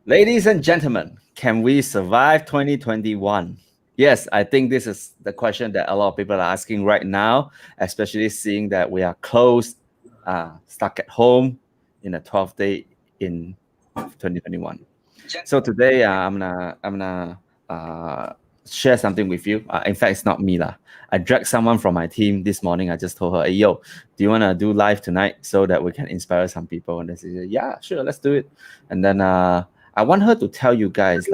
Ladies and gentlemen, can we survive 2021? Yes, I think this is the question that a lot of people are asking right now, especially seeing that we are closed, stuck at home in a 12th day in 2021. So today I'm gonna share something with you. In fact, it's not me lah. I dragged someone from my team this morning. I just told her, "Hey, yo, do you wanna do live tonight so that we can inspire some people?" And they said, "Yeah, sure, let's do it." And then I want her to tell you guys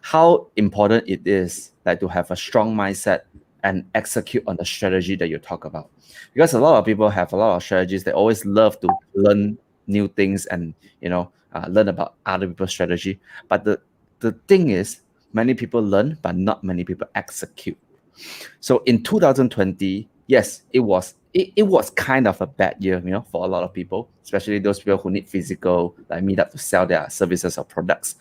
how important it is like to have a strong mindset and execute on the strategy that you talk about, because a lot of people have a lot of strategies. They always love to learn new things and learn about other people's strategy. But the thing is, many people learn, but not many people execute. So in 2020, yes, it was kind of a bad year, for a lot of people, especially those people who need physical like meetup to sell their services or products.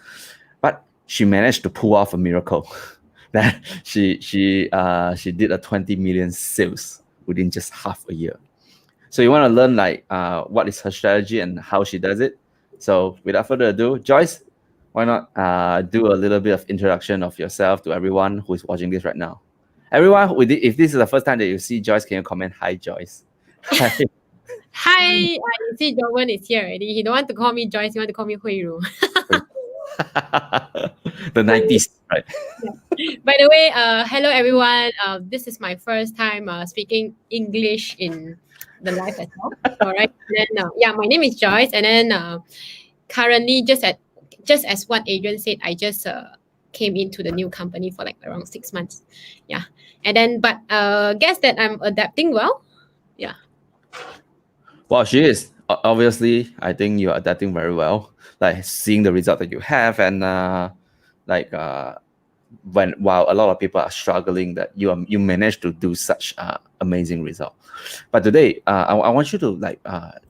But she managed to pull off a miracle that she did a 20 million sales within just half a year. So you want to learn what is her strategy and how she does it. So without further ado, Joyce, why not do a little bit of introduction of yourself to everyone who is watching this right now? Everyone, if this is the first time that you see Joyce, can you comment hi, Joyce? Hi. Hi, you see Jovan is here already. He don't want to call me Joyce, he want to call me Hui Ru. The 90s, right? By the way, hello everyone. This is my first time speaking English in the live as well. All right. Then my name is Joyce, and then currently just as what Adrian said, I just came into the new company for like around 6 months. Yeah, and then but guess that I'm adapting well. Yeah. Well, she is. Obviously, I think you're adapting very well. Like seeing the result that you have, and while a lot of people are struggling, that you managed to do such amazing result. But today, I want you to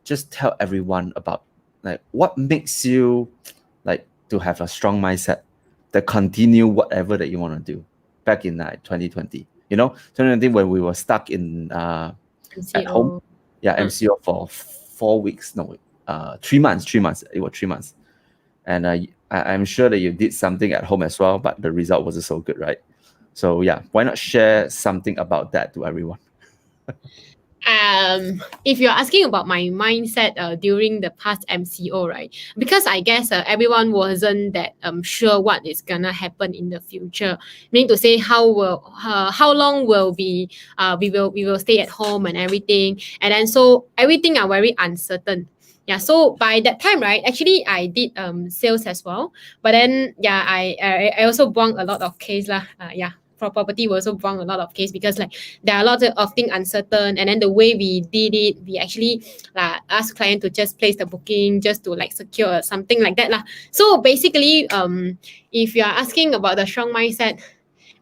just tell everyone about like what makes you like to have a strong mindset that continue whatever that you want to do back in 2020. 2020 when we were stuck in at home. MCO. Yeah, MCO for 4 weeks. No, 3 months. 3 months. It was 3 months, and I'm sure that you did something at home as well, but the result wasn't so good, right? So yeah, why not share something about that to everyone? If you're asking about my mindset during the past MCO, right? Because I guess everyone wasn't that sure what is gonna happen in the future. Meaning to say, how long will we will stay at home and everything, and then so everything are very uncertain. Yeah, so by that time, right? Actually, I did sales as well, but then yeah, I also buang a lot of case lah. Yeah, for property, we also buang a lot of case because like there are a lot of things uncertain, and then the way we did it, we actually ask client to just place the booking just to like secure something like that lah. So basically, if you are asking about the strong mindset,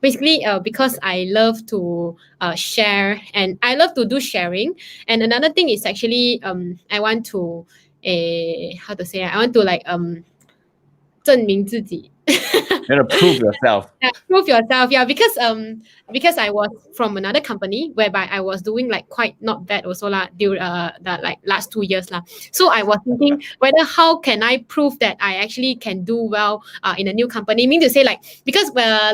basically because I love to share and I love to do sharing. And another thing is actually I want to how to say, I want to like 证明自己 You know, prove yourself. yeah, prove yourself. Yeah, because I was from another company whereby I was doing like quite not bad also lah during the like last 2 years lah. So I was thinking whether how can I prove that I actually can do well in a new company. Mean to say like because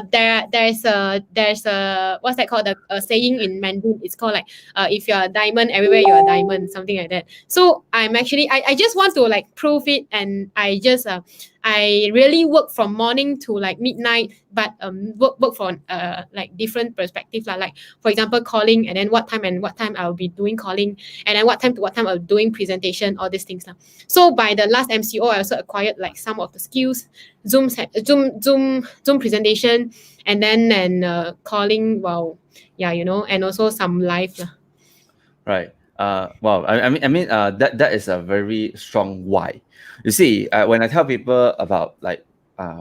there's a what's that called, a saying in Mandarin. It's called like if you're a diamond, everywhere you're a diamond, something like that. So I'm actually I just want to like prove it, and I really work from morning to like midnight, but work from like different perspective lah. Like for example, calling, and then what time I'll be doing calling, and then what time to what time I'll doing presentation, all these things lah. So by the last MCO, I also acquired like some of the skills, Zoom presentation, and then calling. Wow, yeah, and also some live lah. Right. Well, that is a very strong why. You see, when I tell people about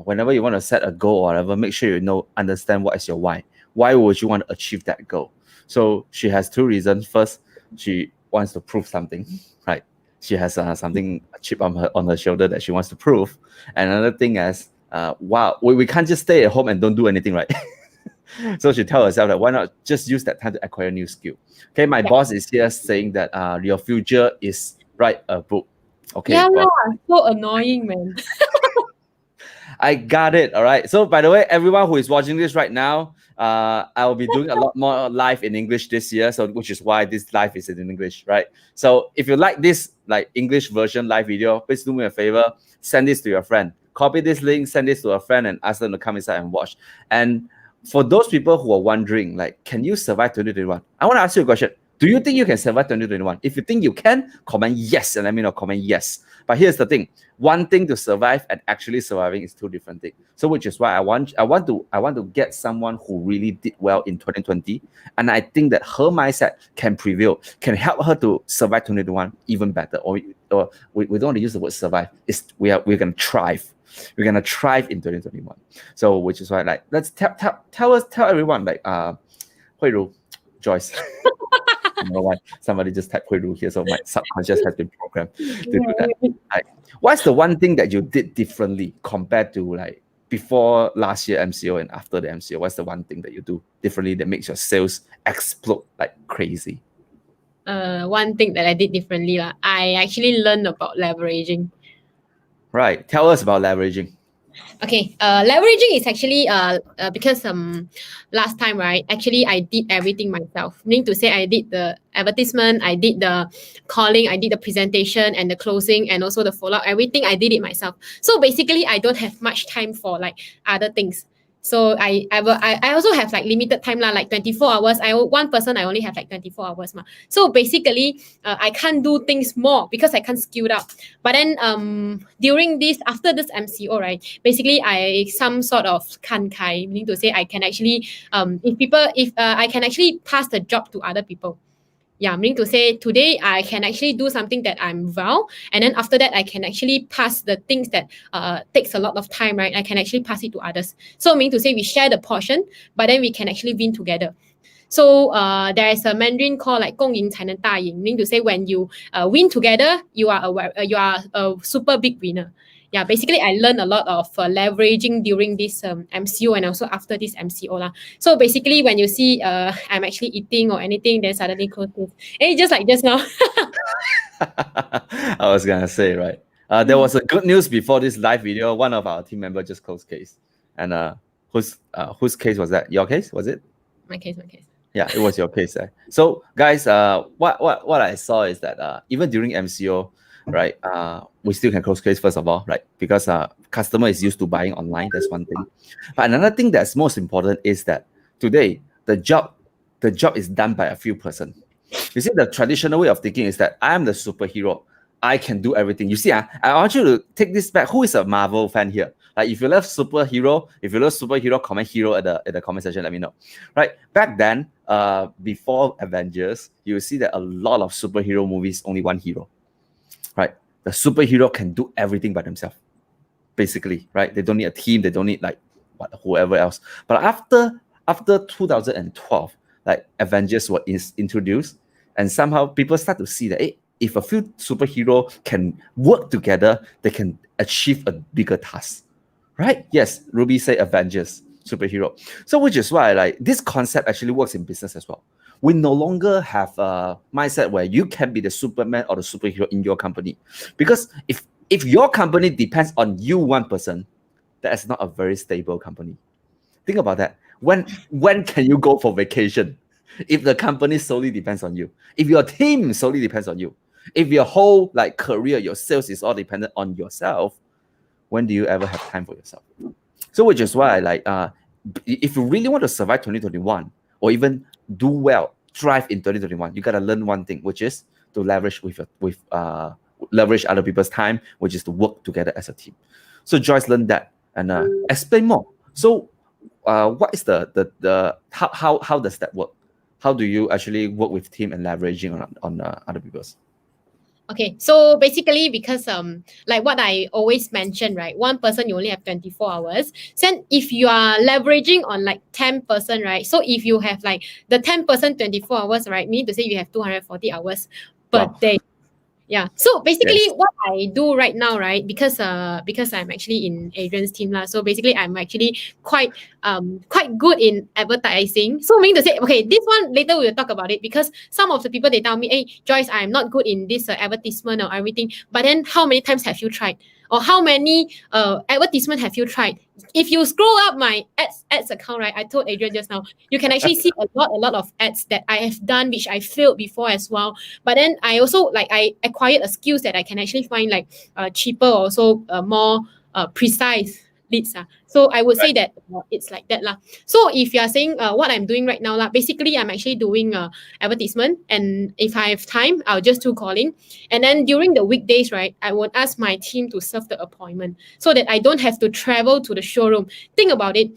whenever you want to set a goal or whatever, make sure understand what is your why. Why would you want to achieve that goal? So she has two reasons. First, she wants to prove something, right? She has something, a chip on her shoulder that she wants to prove. And another thing is, wow, we can't just stay at home and don't do anything, right? So she tell herself that why not just use that time to acquire new skill. Okay, my boss is here saying that your future is write a book. Okay, Yeah, well, lah, so annoying, man. I got it. All right. So by the way, everyone who is watching this right now, I will be doing a lot more live in English this year. So which is why this live is in English, right? So if you like this like English version live video, please do me a favor, send this to your friend. Copy this link, send this to a friend, and ask them to come inside and watch. And for those people who are wondering, like, can you survive 2021? I want to ask you a question. Do you think you can survive 2021? If you think you can, comment yes and let me know. Comment yes. But here's the thing: one thing to survive and actually surviving is two different things. So, which is why I want to get someone who really did well in 2020, and I think that her mindset can prevail, can help her to survive 2021 even better. Or we don't want to use the word survive. We're gonna thrive. We're gonna thrive in 2021. So, which is why let's tell everyone Hui Ru, Joyce. I don't know why somebody just typed Hui Ru here, so my subconscious has been programmed to do that. What's the one thing that you did differently compared to before last year MCO and after the MCO? What's the one thing that you do differently that makes your sales explode like crazy? One thing that I did differently, I actually learned about leveraging. Right. Tell us about leveraging. Okay, leveraging is actually because last time, right, actually I did everything myself. Meaning to say I did the advertisement, I did the calling, I did the presentation and the closing and also the follow-up, everything I did it myself. So basically I don't have much time for other things. So I also have limited time like 24 hours. One person I only have 24 hours So basically I can't do things more because I can't skill up. But then after this MCO, right, basically I some sort of kan kai, meaning to say I can actually if I can actually pass the job to other people. Yeah, meaning to say today I can actually do something that I'm well, and then after that I can actually pass the things that takes a lot of time, right? I can actually pass it to others. So meaning to say we share the portion, but then we can actually win together. So there is a Mandarin called 共赢才能大赢, meaning to say when you win together, you are a super big winner. Yeah, basically I learned a lot of leveraging during this MCO and also after this MCO. So basically when you see I'm actually eating or anything, then suddenly close this. Hey, just like just now. I was gonna say, right? There was a good news before this live video. One of our team members just closed case. And whose case was that? Your case, was it? My case. Yeah, it was your case. So guys, what I saw is that even during MCO, right, we still can close case first of all, right? Because customer is used to buying online. That's one thing. But another thing that's most important is that today the job is done by a few person. You see, the traditional way of thinking is that I am the superhero. I can do everything. You see, I want you to take this back. Who is a Marvel fan here? Like, if you love superhero, comment hero at the comment section. Let me know. Right, back then, before Avengers, you see that a lot of superhero movies only one hero. Right, the superhero can do everything by themselves. Basically, right? They don't need a team. They don't need whoever else. But after 2012, Avengers were introduced, and somehow people start to see that if a few superheroes can work together, they can achieve a bigger task, right? Yes, Ruby said Avengers, superhero. So which is why this concept actually works in business as well. We no longer have a mindset where you can be the Superman or the superhero in your company. Because if your company depends on you one person, that is not a very stable company. Think about that. When can you go for vacation? If the company solely depends on you, if your team solely depends on you, if your whole career, your sales is all dependent on yourself, when do you ever have time for yourself? So which is why if you really want to survive 2021 or even do well, thrive in 2021, you gotta learn one thing, which is to leverage leverage other people's time, which is to work together as a team. So Joyce learned that and explain more. So what is how does that work? How do you actually work with team and leveraging on other people's? Okay, so basically because like what I always mention, right? One person you only have 24 hours. So if you are leveraging on 10%, right? So if you have the 10% 24 hours, right? Meaning to say you have 240 hours per day. Yeah. So basically what I do right now, right? Because I'm actually in Adrian's team so basically I'm actually quite good in advertising. So meaning to say, okay, this one later we will talk about it because some of the people they tell me, hey Joyce, I'm not good in this advertisement or everything. But then how many times have you tried? or how many advertisement have you tried? If you scroll up my ads account, right? I told Adrian just now, you can actually see a lot of ads that I have done, which I failed before as well. But then I also like I acquired a skills that I can actually find like cheaper, also more precise leads. So I would say that it's like that lah. So if you are saying what I'm doing right now lah, basically I'm actually doing advertisement, and if I have time, I'll just do calling. And then during the weekdays, right, I would ask my team to serve the appointment so that I don't have to travel to the showroom. Think about it.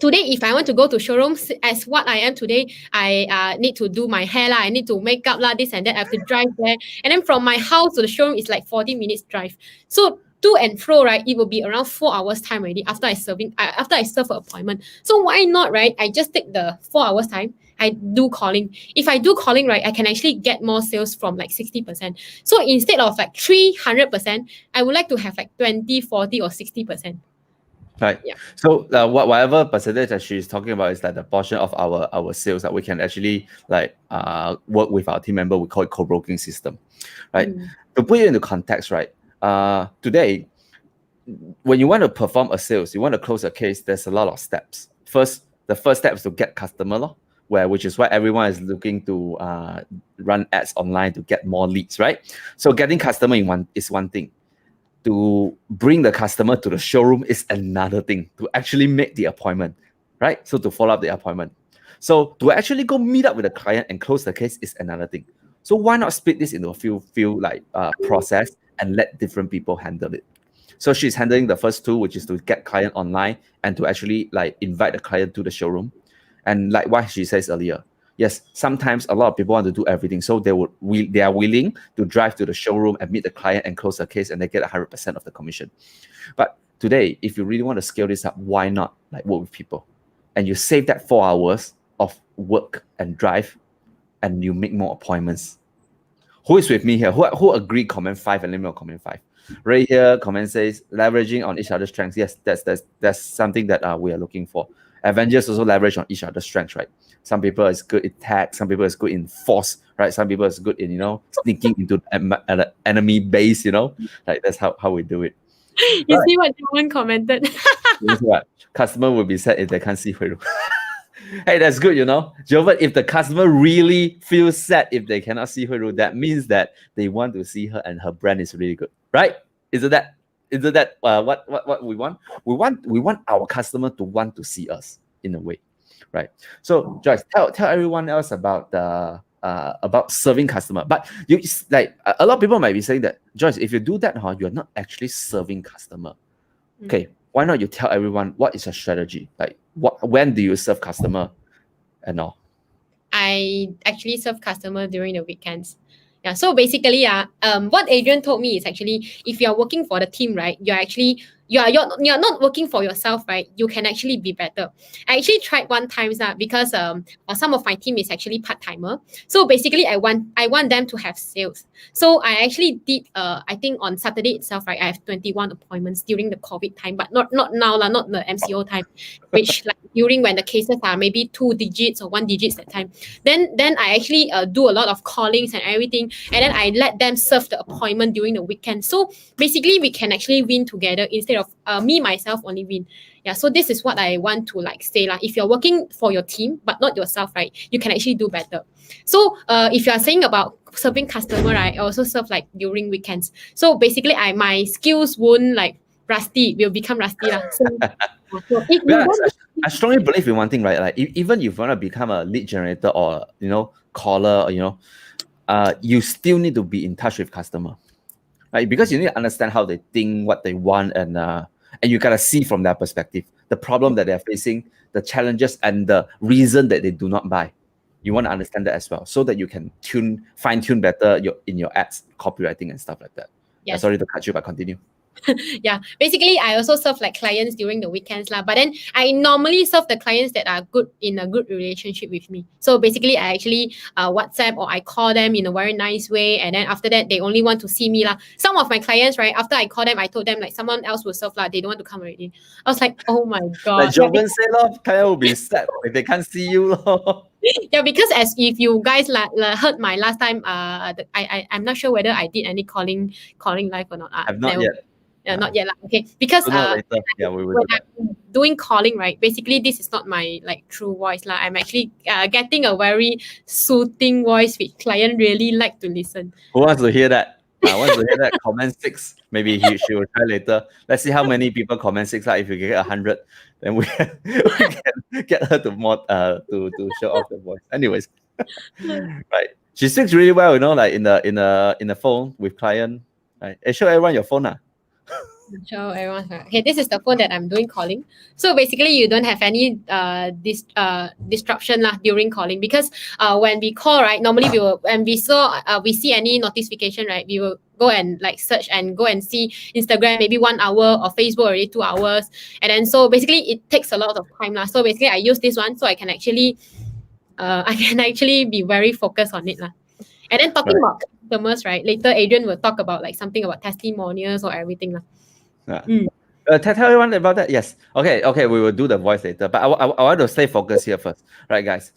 Today, if I want to go to showrooms as what I am today, I need to do my hair lah, I need to make up lah, this and that. I have to drive there, and then from my house to the showroom is like 40 minutes drive. So to and fro, right, it will be around 4 hours time already after I serve an appointment. So why not, right? I just take the 4 hours time. I do calling. If I do calling, right, I can actually get more sales from like 60%. So instead of like 300%, I would like to have like 20, 40, or 60%. Right. Yeah. So whatever percentage that she's talking about is like the portion of our sales that we can actually like work with our team member. We call it co-broking system, right? To put it into context, right? Today, when you want to perform a sales, you want to close a case, there's a lot of steps. The first step is to get customer, which is why everyone is looking to run ads online to get more leads, right? So getting customer is one thing. To bring the customer to the showroom is another thing. To actually make the appointment, right? So to follow up the appointment. So to actually go meet up with the client and close the case is another thing. So why not split this into a few like process and let different people handle it? So she's handling the first two, which is to get client online and to actually like invite the client to the showroom. And like what she says earlier, yes, sometimes a lot of people want to do everything. So they are willing to drive to the showroom and meet the client and close the case, and they get 100% of the commission. But today, if you really want to scale this up, why not like work with people? And you save that 4 hours of work and drive, and you make more appointments. Who is with me here? Who agree? Comment 5 and let me know comment 5. Right here, comment says leveraging on each other's strengths. Yes, that's something that we are looking for. Avengers also leverage on each other's strengths, right? Some people is good in tech, some people is good in force, right? Some people is good in, sneaking into enemy base, like that's how we do it. You see what someone commented? Guess what? Customer will be sad if they can't see Hui Ru. Hey, that's good, Joven, if the customer really feels sad if they cannot see Hui Ru, that means that they want to see her and her brand is really good, right? Isn't that what we want? We want our customer to want to see us in a way, right? So Joyce, tell everyone else about serving customer. But you like a lot of people might be saying that, Joyce, if you do that, you're not actually serving customer. Okay, why not you tell everyone what is your strategy? Like when do you serve customer and all? I actually serve customer during the weekends. Yeah, so basically, what Adrian told me is actually if you're working for the team, right, you're not working for yourself, right? You can actually be better. I actually tried one time because some of my team is actually part-timer. So basically I want them to have sales. So I actually did I think on Saturday itself, right, I have 21 appointments during the COVID time, but not now, not the MCO time, which like during when the cases are maybe 2 digits or 1 digits that time. Then I actually do a lot of callings and everything, and then I let them serve the appointment during the weekend. So basically we can actually win together instead of me myself only win. Yeah, so this is what I want to like say if you're working for your team but not yourself, right, you can actually do better. So if you are saying about serving customer, right, I also serve like during weekends. So basically my skills won't will become rusty So I strongly believe in one thing, right? Like even if you want to become a lead generator or caller, or you still need to be in touch with customer, right? Because you need to understand how they think, what they want, and you gotta see from their perspective the problem that they're facing, the challenges, and the reason that they do not buy. You want to understand that as well, so that you can fine tune better in your ads, copywriting, and stuff like that. Yes. Sorry to cut you, but continue. Yeah, basically I also serve like clients during the weekends but then I normally serve the clients that are good in a good relationship with me. So basically I actually WhatsApp or I call them in a very nice way, and then after that they only want to see me Some of my clients, right, after I call them, I told them like someone else will serve they don't want to come already. I was like, oh my god. Like Joven said, client will be sad if they can't see you. Yeah, because as if you guys heard my last time, I'm not sure whether I did any calling live or not. I've not yet. Not yet lah. Okay, because Sooner or later, yeah, we will when do that. I'm doing calling, right? Basically, this is not my like true voice lah. I'm actually getting a very soothing voice which client really like to listen. Who wants to hear that? Wants to hear that? Comment 6. Maybe she will try later. Let's see how many people comment 6. If you get 100, then we can get her to to show off the voice. Anyways, right? She speaks really well, like in the phone with client. Right? Show everyone your phone. Show everyone. Okay, this is the phone that I'm doing calling. So basically, you don't have any disruption lah during calling, because when we call, right, normally when we see any notification, right, we will go and like search and go and see Instagram maybe 1 hour, or Facebook already 2 hours, and then so basically it takes a lot of time lah. So basically, I use this one so I can actually be very focused on it lah. And then talking about customers, right? Later, Adrian will talk about like something about testimonials or everything lah. Tell everyone about that. Yes. Okay. We will do the voice later. But I want to stay focused here first, right, guys?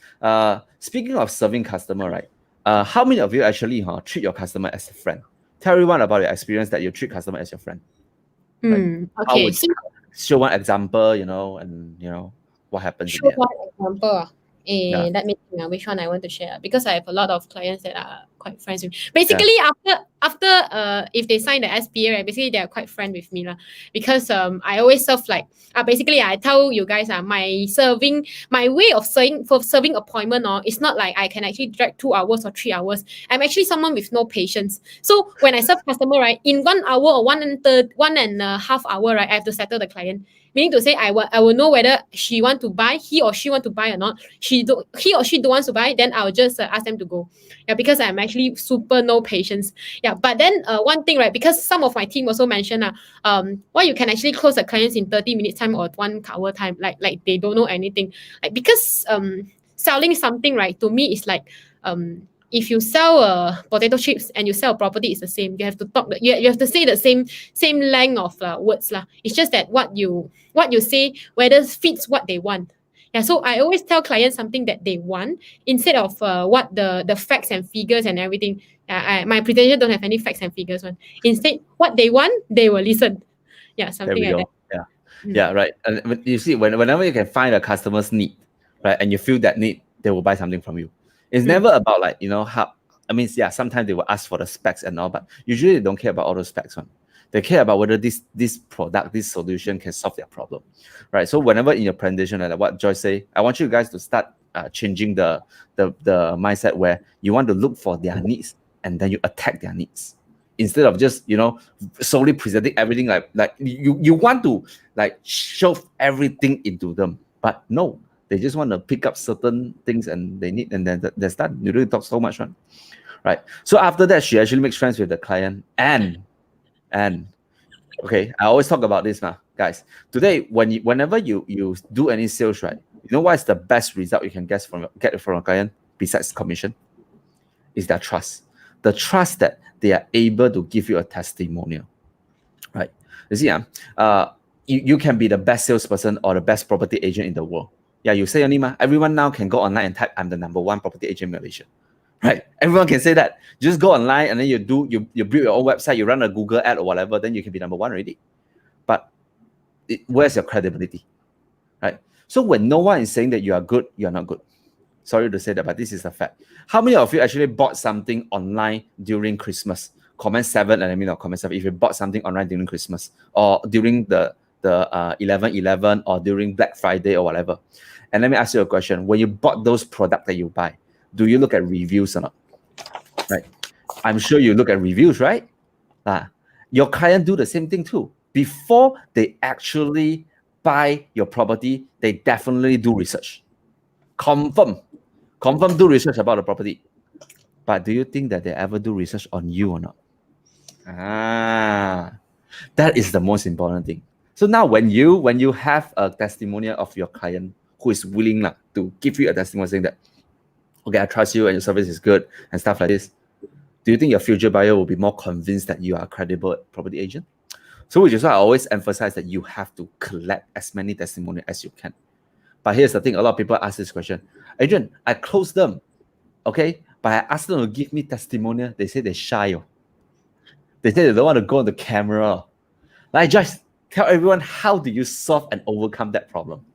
Speaking of serving customer, right? How many of you actually treat your customer as a friend? Tell everyone about your experience that you treat customer as your friend. Right? Okay. Show one example, and what happens. Show one example. Let me think which one I want to share, because I have a lot of clients that are quite friends with me. Basically, after if they sign the SPA, right, basically they are quite friend with me lah. Because I always serve like basically I tell you guys my way of serving appointment it's not like I can actually drag 2 hours or 3 hours. I'm actually someone with no patience. So when I serve customer, right, in 1 hour or 1.5 hour, right, I have to settle the client. Meaning to say, I will know whether he or she want to buy or not. He or she don't want to buy, then I'll just ask them to go. Yeah, because I'm actually super no patience. Yeah, but then one thing, right, because some of my team also mentioned why you can actually close the clients in 30 minutes time or 1 hour time, like they don't know anything. Like, because selling something, right, to me is like if you sell potato chips and you sell a property, it's the same. You have to talk. You have to say the same length of words lah. It's just that what you say whether fits what they want. Yeah. So I always tell clients something that they want instead of what the facts and figures and everything. My presentation don't have any facts and figures one. Instead, what they want, they will listen. Yeah, something like that. Yeah, right. And you see, whenever you can find a customer's need, right, and you feel that need, they will buy something from you. It's never about like, how, sometimes they will ask for the specs and all, but usually they don't care about all those specs one. They care about whether this product, this solution can solve their problem, right? So whenever in your presentation, like what Joyce say, I want you guys to start changing the mindset where you want to look for their needs and then you attack their needs. Instead of just, solely presenting everything like you want to like shove everything into them, but no. They just want to pick up certain things and they need, and then they start. You really talk so much, right? So after that, she actually makes friends with the client, and okay, I always talk about this now, guys. Today, whenever you do any sales, right? You know what is the best result you can get from a client besides commission? Is their trust. The trust that they are able to give you a testimonial, right? You see, you can be the best salesperson or the best property agent in the world. Yeah, you say only everyone now can go online and type, I'm the #1 property agent in Malaysia. Right? Everyone can say that. Just go online and then you build your own website, you run a Google ad or whatever, then you can be #1 already. But where's your credibility? Right? So when no one is saying that you are good, you are not good. Sorry to say that, but this is a fact. How many of you actually bought something online during Christmas? Comment 7 and let me know, comment 7 if you bought something online during Christmas or during the 11/11 or during Black Friday or whatever. And let me ask you a question. When you bought those products that you buy, do you look at reviews or not? Right? I'm sure you look at reviews, right? Your client do the same thing too. Before they actually buy your property, they definitely do research. Confirm do research about the property. But do you think that they ever do research on you or not? That is the most important thing. So now when you have a testimonial of your client who is willing to give you a testimonial saying that, okay, I trust you and your service is good and stuff like this, do you think your future buyer will be more convinced that you are a credible property agent? So which is why I always emphasize that you have to collect as many testimonials as you can. But here's the thing, a lot of people ask this question, Adrian, I closed them, okay, but I asked them to give me testimonial. They say they're shy. They say they don't want to go on the camera. Like, just tell everyone, how do you solve and overcome that problem?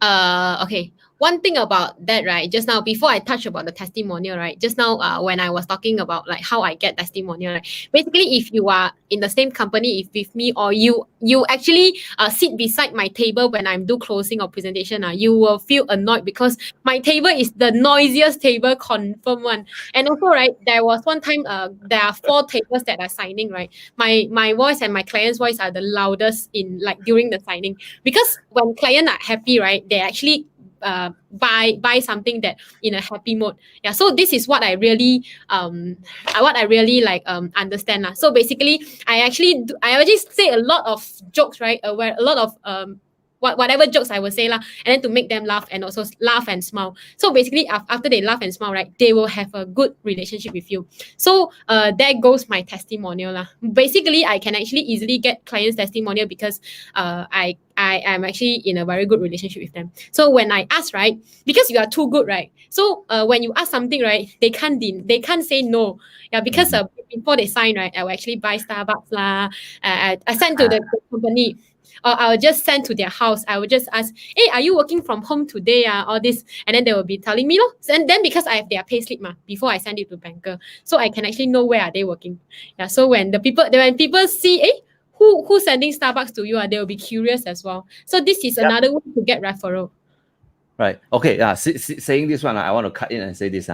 Okay. One thing about that, right? Just now, before I touch about the testimonial, right? Just now, when I was talking about like how I get testimonial, right? Basically, if you are in the same company if with me, or you actually sit beside my table when I'm do closing or presentation, you will feel annoyed because my table is the noisiest table, confirm one. And also, right, there was one time, there are four tables that are signing, right? My voice and my client's voice are the loudest in like during the signing, because when client are happy, right, they actually buy something that in a happy mode. Yeah, so this is what I really like understand lah. So basically, I actually say a lot of jokes, right, where a lot of whatever jokes I will say lah, and then to make them laugh and also laugh and smile. So basically, after they laugh and smile, right, they will have a good relationship with you. So there goes my testimonial lah. Basically, I can actually easily get clients testimonial because I am actually in a very good relationship with them. So when I ask, right, because you are too good, right? So when you ask something, right, they can't say no. Yeah, because before they sign, right, I will actually buy Starbucks lah. I send to the company, or I'll just send to their house. I will just ask, hey, are you working from home today? All this, and then they will be telling me, no. And then because I have their payslip before I send it to banker, so I can actually know where are they working. Yeah. So when people see, who's sending Starbucks to you, they will be curious as well. So this is another way to get referral. Right. Okay. Saying this one, I want to cut in and say this.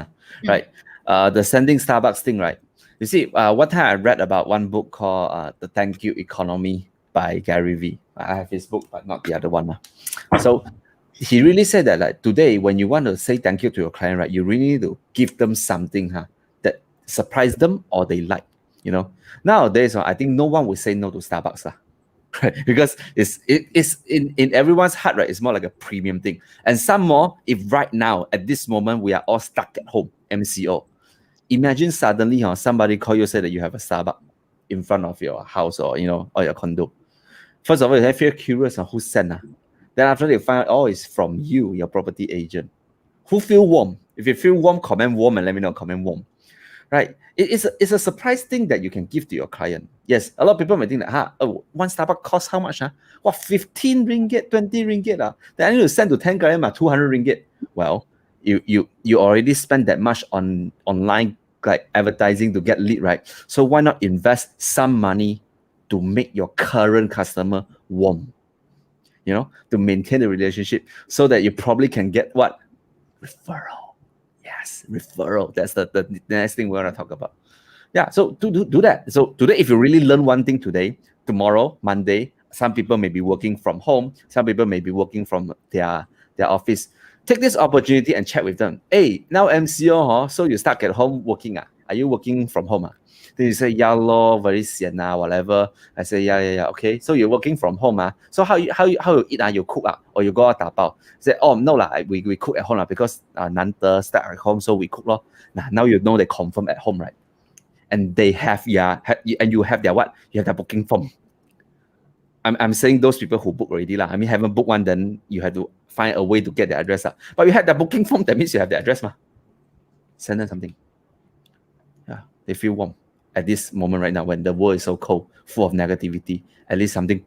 Right. The sending Starbucks thing, right? You see, one time I read about one book called The Thank You Economy by Gary Vee. I have his book, but not the other one. So he really said that, like, today, when you want to say thank you to your client, right, you really need to give them something that surprise them or they like. Nowadays, I think no one will say no to Starbucks. Right? Because it's in everyone's heart, right? It's more like a premium thing. And some more, if right now, at this moment, we are all stuck at home, MCO. Imagine suddenly somebody call you and say that you have a Starbucks in front of your house or your condo. First of all, I feel curious on who sent. Then after they find out, oh, it's from you, your property agent. Who feel warm? If you feel warm, comment warm and let me know, comment warm. Right? It's a surprise thing that you can give to your client. Yes, a lot of people may think that, one Starbucks costs how much? What, 15 ringgit, 20 ringgit? Then I need to send to 10 clients, 200 ringgit. Well, you already spend that much on online like advertising to get lead, right? So why not invest some money to make your current customer warm? To maintain the relationship so that you probably can get what? Referral. Yes, referral. That's the next thing we're going to talk about. Yeah, so do that. So today, if you really learn one thing today, tomorrow, Monday, some people may be working from home. Some people may be working from their office. Take this opportunity and chat with them. Hey, now MCO, so you stuck at home working. Are you working from home? Then you say, yeah, lor, very sian, whatever. I say, yeah. Okay, so you're working from home. So how you eat? You cook or you go out dabao? Say, oh, no, we cook at home because Nanta stuck at home, so we cook. Now you know they confirm at home, right? And they have, and you have their what? You have their booking form. I'm saying those people who book already. I mean, haven't booked one, then you have to find a way to get the address. But you have the booking form, that means you have the address. Send them something. Yeah, they feel warm at this moment right now when the world is so cold, full of negativity. At least something,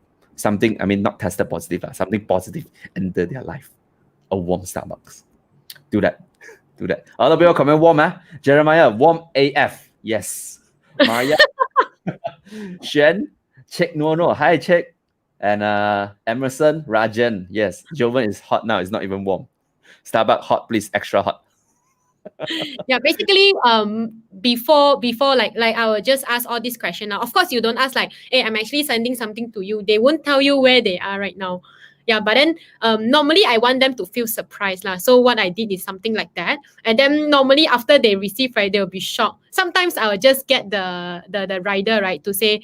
I mean, not tested positive, something positive enter their life. A warm Starbucks. Do that. Other people comment warm, Jeremiah, warm AF. Yes. Maria. Shen, Check no. Hi, Check. And Emerson, Rajan. Yes. Joven is hot now. It's not even warm. Starbucks hot, please. Extra hot. Yeah, basically, before like I will just ask all these questions now. Of course, you don't ask like, hey, I'm actually sending something to you. They won't tell you where they are right now. Yeah, but then normally I want them to feel surprised lah. So what I did is something like that, and then normally after they receive, right, they'll be shocked. Sometimes I will just get the rider, right, to say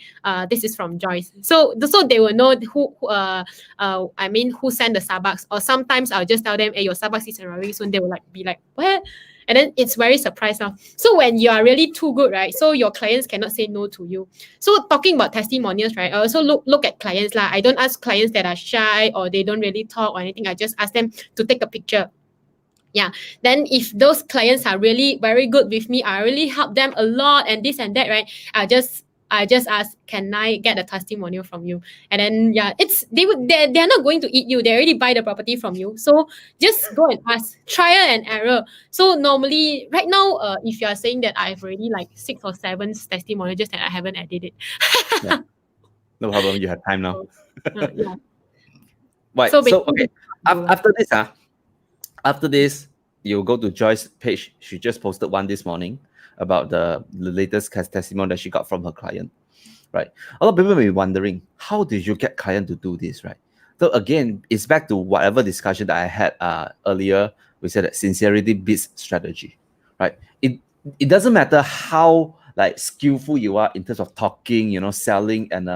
this is from Joyce. So they will know who who sent the Starbucks. Or sometimes I'll just tell them, hey, your Starbucks is arriving soon. They will be like, what? And then it's very surprised now. So when you are really too good, right? So your clients cannot say no to you. So talking about testimonials, right? I also look at clients lah. I don't ask clients that are shy or they don't really talk or anything. I just ask them to take a picture. Yeah. Then if those clients are really very good with me, I really help them a lot and this and that, right? I just I just ask, can I get a testimonial from you? And then yeah, they're not going to eat you. They already buy the property from you. So just go and ask, trial and error. So normally right now, if you are saying that I've already like 6 or 7 testimonials, just that I haven't added it. Yeah. No problem. You have time now. Yeah. Right. So So basically, okay. After this, you go to Joy's page. She just posted one this morning about the latest testimony that she got from her client. Right. A lot of people may be wondering, how did you get client to do this, right? So again, it's back to whatever discussion that I had earlier. We said that sincerity beats strategy, right? It doesn't matter how like skillful you are in terms of talking, selling, and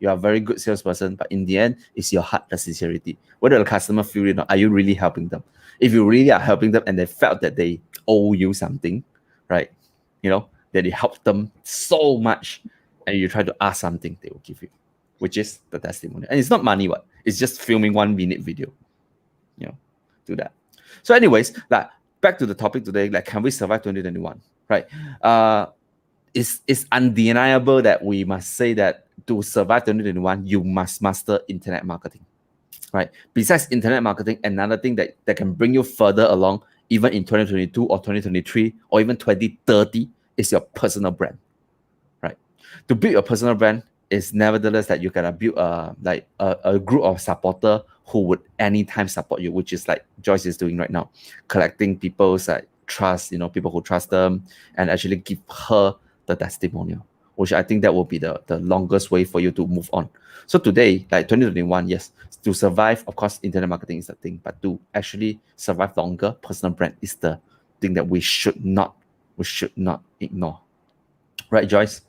you are a very good salesperson, but in the end, it's your heart, the sincerity. Whether the customer feel it or not, are you really helping them? If you really are helping them and they felt that they owe you something, right? That it helped them so much, and you try to ask something, they will give you, which is the testimony. And it's not money, what? It's just filming 1 minute video, do that. So anyways, like back to the topic today, like can we survive 2021, right? It's undeniable that we must say that to survive 2021, you must master internet marketing, right? Besides internet marketing, another thing that can bring you further along, even in 2022 or 2023 or even 2030, is your personal brand, right? To build your personal brand is nevertheless that you gotta build a group of supporter who would anytime support you, which is like Joyce is doing right now, collecting people's trust, people who trust them, and actually give her the testimonial, which I think that will be the longest way for you to move on. So today, like 2021, yes, to survive, of course, internet marketing is the thing, but to actually survive longer, personal brand is the thing that we should not ignore. Right, Joyce?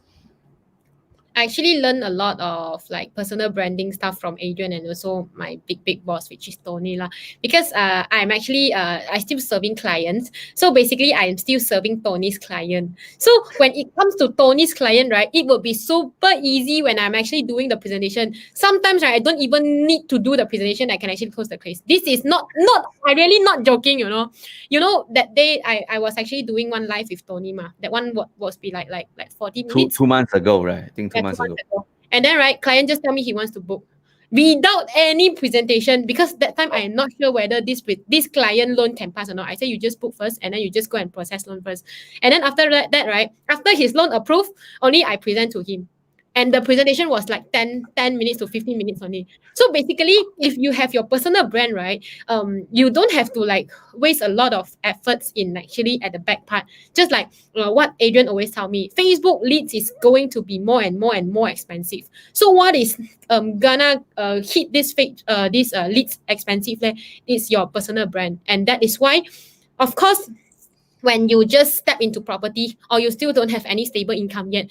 I actually learned a lot of like personal branding stuff from Adrian and also my big boss, which is Tony lah. Because I'm actually I still serving clients. So basically, I'm still serving Tony's client. So when it comes to Tony's client, right, it will be super easy when I'm actually doing the presentation. Sometimes, right, I don't even need to do the presentation. I can actually close the case. This is not I really not joking. That day I was actually doing one live with Tony ma. That one was be like 40 minutes. 2 months ago, right? I think 2 Yeah, months 2 ago. months ago. And then, right, client just tell me he wants to book without any presentation, because that time I am not sure whether this client loan can pass or not. I say you just book first and then you just go and process loan first. And then after that, right, after his loan approved, only I present to him. And the presentation was like 10 minutes to 15 minutes only. So basically, if you have your personal brand, right, you don't have to like waste a lot of efforts in actually at the back part. Just like what Adrian always tell me, Facebook leads is going to be more and more and more expensive. So what is gonna hit this leads expensive is your personal brand. And that is why, of course, when you just step into property or you still don't have any stable income yet,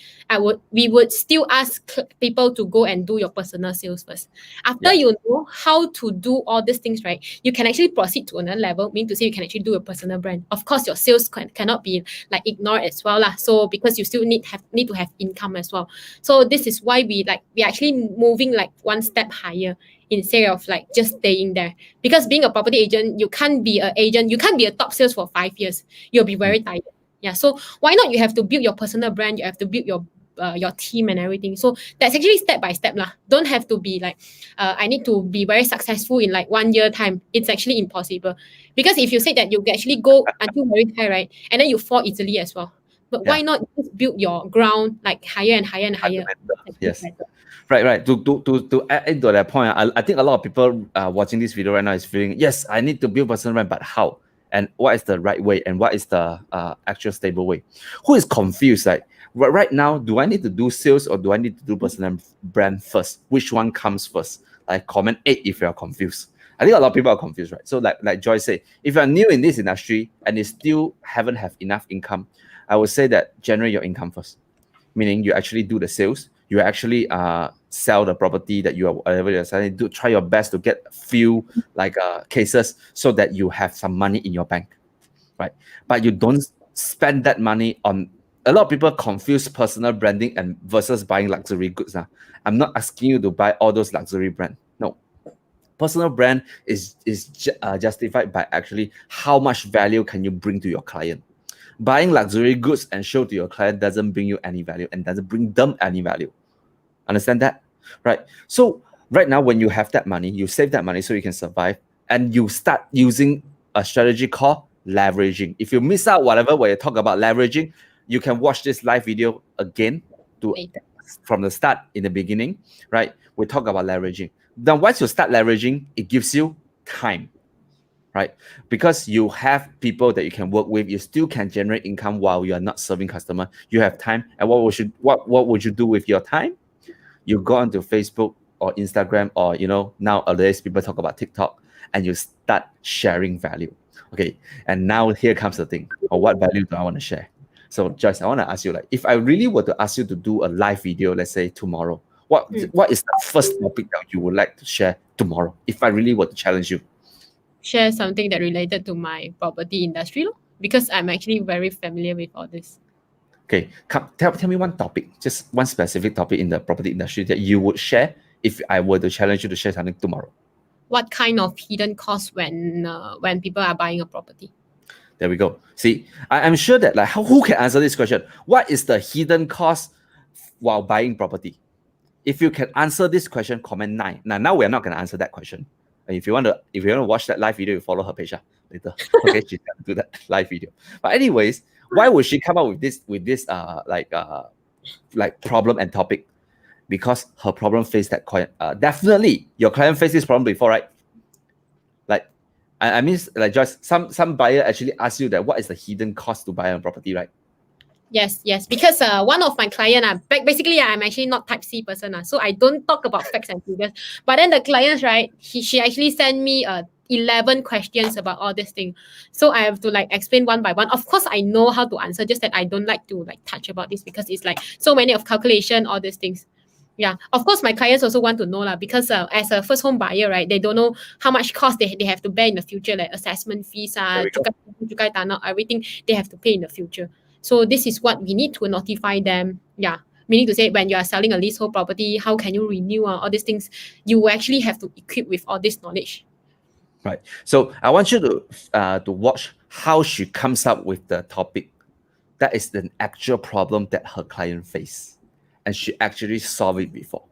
we would still ask people to go and do your personal sales first. After you know how to do all these things, right, you can actually proceed to another level, meaning to say you can actually do a personal brand. Of course, your sales cannot be like ignored as well lah. So because you still need to have income as well. So this is why we actually moving like one step higher instead of like just staying there. Because being a property agent, you can't be a top sales for 5 years. You'll be very tired. Yeah. So why not you have to build your personal brand, you have to build your team and everything. So that's actually step by step lah. Don't have to be like I need to be very successful in like 1 year time. It's actually impossible. Because if you say that you actually go until very high, right, and then you fall easily as well. But why not just build your ground like higher and higher and higher? Yes. Right. To add into that point, I think a lot of people watching this video right now is feeling, yes, I need to build personal brand, but how? And what is the right way? And what is the actual stable way? Who is confused? Like right now, do I need to do sales or do I need to do personal brand first? Which one comes first? Like comment 8 if you're confused. I think a lot of people are confused, right? So like Joy said, if you're new in this industry and you still haven't have enough income, I would say that generate your income first. Meaning you actually do the sales, you actually sell the property that you are whatever you're selling. Do try your best to get few cases so that you have some money in your bank, right? But you don't spend that money on. A lot of people confuse personal branding and versus buying luxury goods. I'm not asking you to buy all those luxury brands. No, personal brand is justified by actually how much value can you bring to your client. Buying luxury goods and show to your client doesn't bring you any value and doesn't bring them any value. Understand that? Right? So right now, when you have that money, you save that money so you can survive, and you start using a strategy called leveraging. If you miss out whatever where you talk about leveraging, you can watch this live video again to Later. from the start in the beginning, right? We talk about leveraging. Then once you start leveraging, it gives you time, right? Because you have people that you can work with, you still can generate income while you are not serving customer. You have time, and what would you do with your time? You go onto Facebook or Instagram, or nowadays people talk about TikTok, and you start sharing value. Okay, and now here comes the thing. Or what value do I want to share? So Joyce, I want to ask you, like, if I really were to ask you to do a live video, let's say tomorrow, what is the first topic that you would like to share tomorrow? If I really were to challenge you, Share something that related to my property industry, because I'm actually very familiar with all this. okay, tell me one topic, just one specific topic in the property industry that you would share if I were to challenge you to share something tomorrow. What kind of hidden costs when people are buying a property? There we go. See, I'm sure that who can answer this question? What is the hidden cost while buying property? If you can answer this question, comment 9. Now we're not going to answer that question. And if you want to watch that live video, you follow her page later. Okay, she's going to do that live video. But anyways, why would she come up with this problem and topic? Because her problem faced that client. Definitely, your client faced this problem before, right? I mean, like, just some buyer actually ask you that what is the hidden cost to buy a property, right? Yes, because one of my client, basically I'm actually not type C person, so I don't talk about facts and figures. But then the clients, right, she actually sent me 11 questions about all this thing. So I have to explain one by one. Of course, I know how to answer, just that I don't like to touch about this because it's so many of calculation, all these things. Yeah, of course, my clients also want to know because as a first home buyer, right, they don't know how much cost they have to bear in the future, like assessment fees, cukai tanah, everything they have to pay in the future. So this is what we need to notify them. Yeah, meaning to say, when you are selling a leasehold property, how can you renew all these things? You actually have to equip with all this knowledge. Right. So I want you to watch how she comes up with the topic. That is the actual problem that her client faced, and she actually solved it before.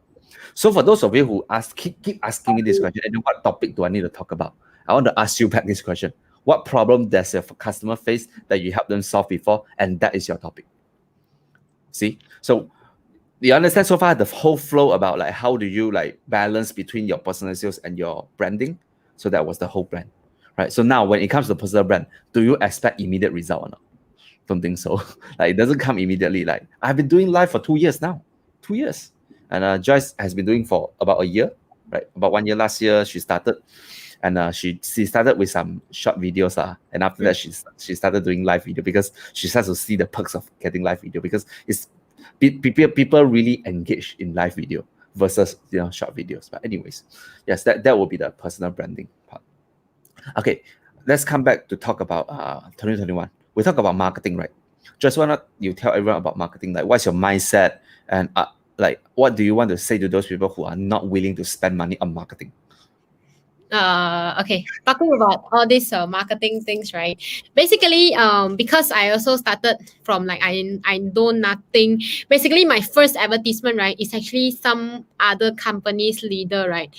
So for those of you who keep asking me this question, and what topic do I need to talk about? I want to ask you back this question. What problem does your customer face that you help them solve before? And that is your topic. See? So you understand so far the whole flow about how do you balance between your personal sales and your branding? So that was the whole plan, right? So now when it comes to personal brand, do you expect immediate result or not? Don't think so. It doesn't come immediately. I've been doing live for 2 years now. 2 years. And Joyce has been doing for about a year, right? About 1 year last year, she started. And she started with some short videos. And after that, she started doing live video because she starts to see the perks of getting live video, because it's people really engage in live video versus short videos. But anyways, yes, that will be the personal branding part. Okay, let's come back to talk about 2021. We talk about marketing, right? Just why not you tell everyone about marketing? What's your mindset, and what do you want to say to those people who are not willing to spend money on marketing? Okay, talking about all these marketing things, right? Basically, because I also started from I know nothing. Basically, my first advertisement, right, is actually some other company's leader, right?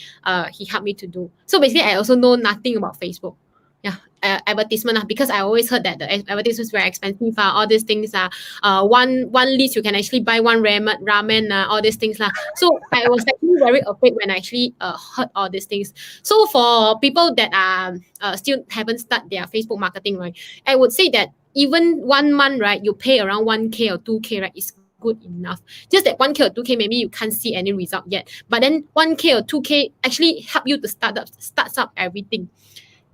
He helped me to do. So basically, I also know nothing about Facebook. Yeah, advertisement, because I always heard that the advertisements very expensive. All these things are one list you can actually buy one ramen, all these things. So I was actually very afraid when I actually heard all these things. So for people that are still haven't started their Facebook marketing, right, I would say that even 1 month, right, you pay around 1K or 2K, right, is good enough. Just that 1K or 2K, maybe you can't see any result yet. But then 1K or 2K actually help you to start up everything.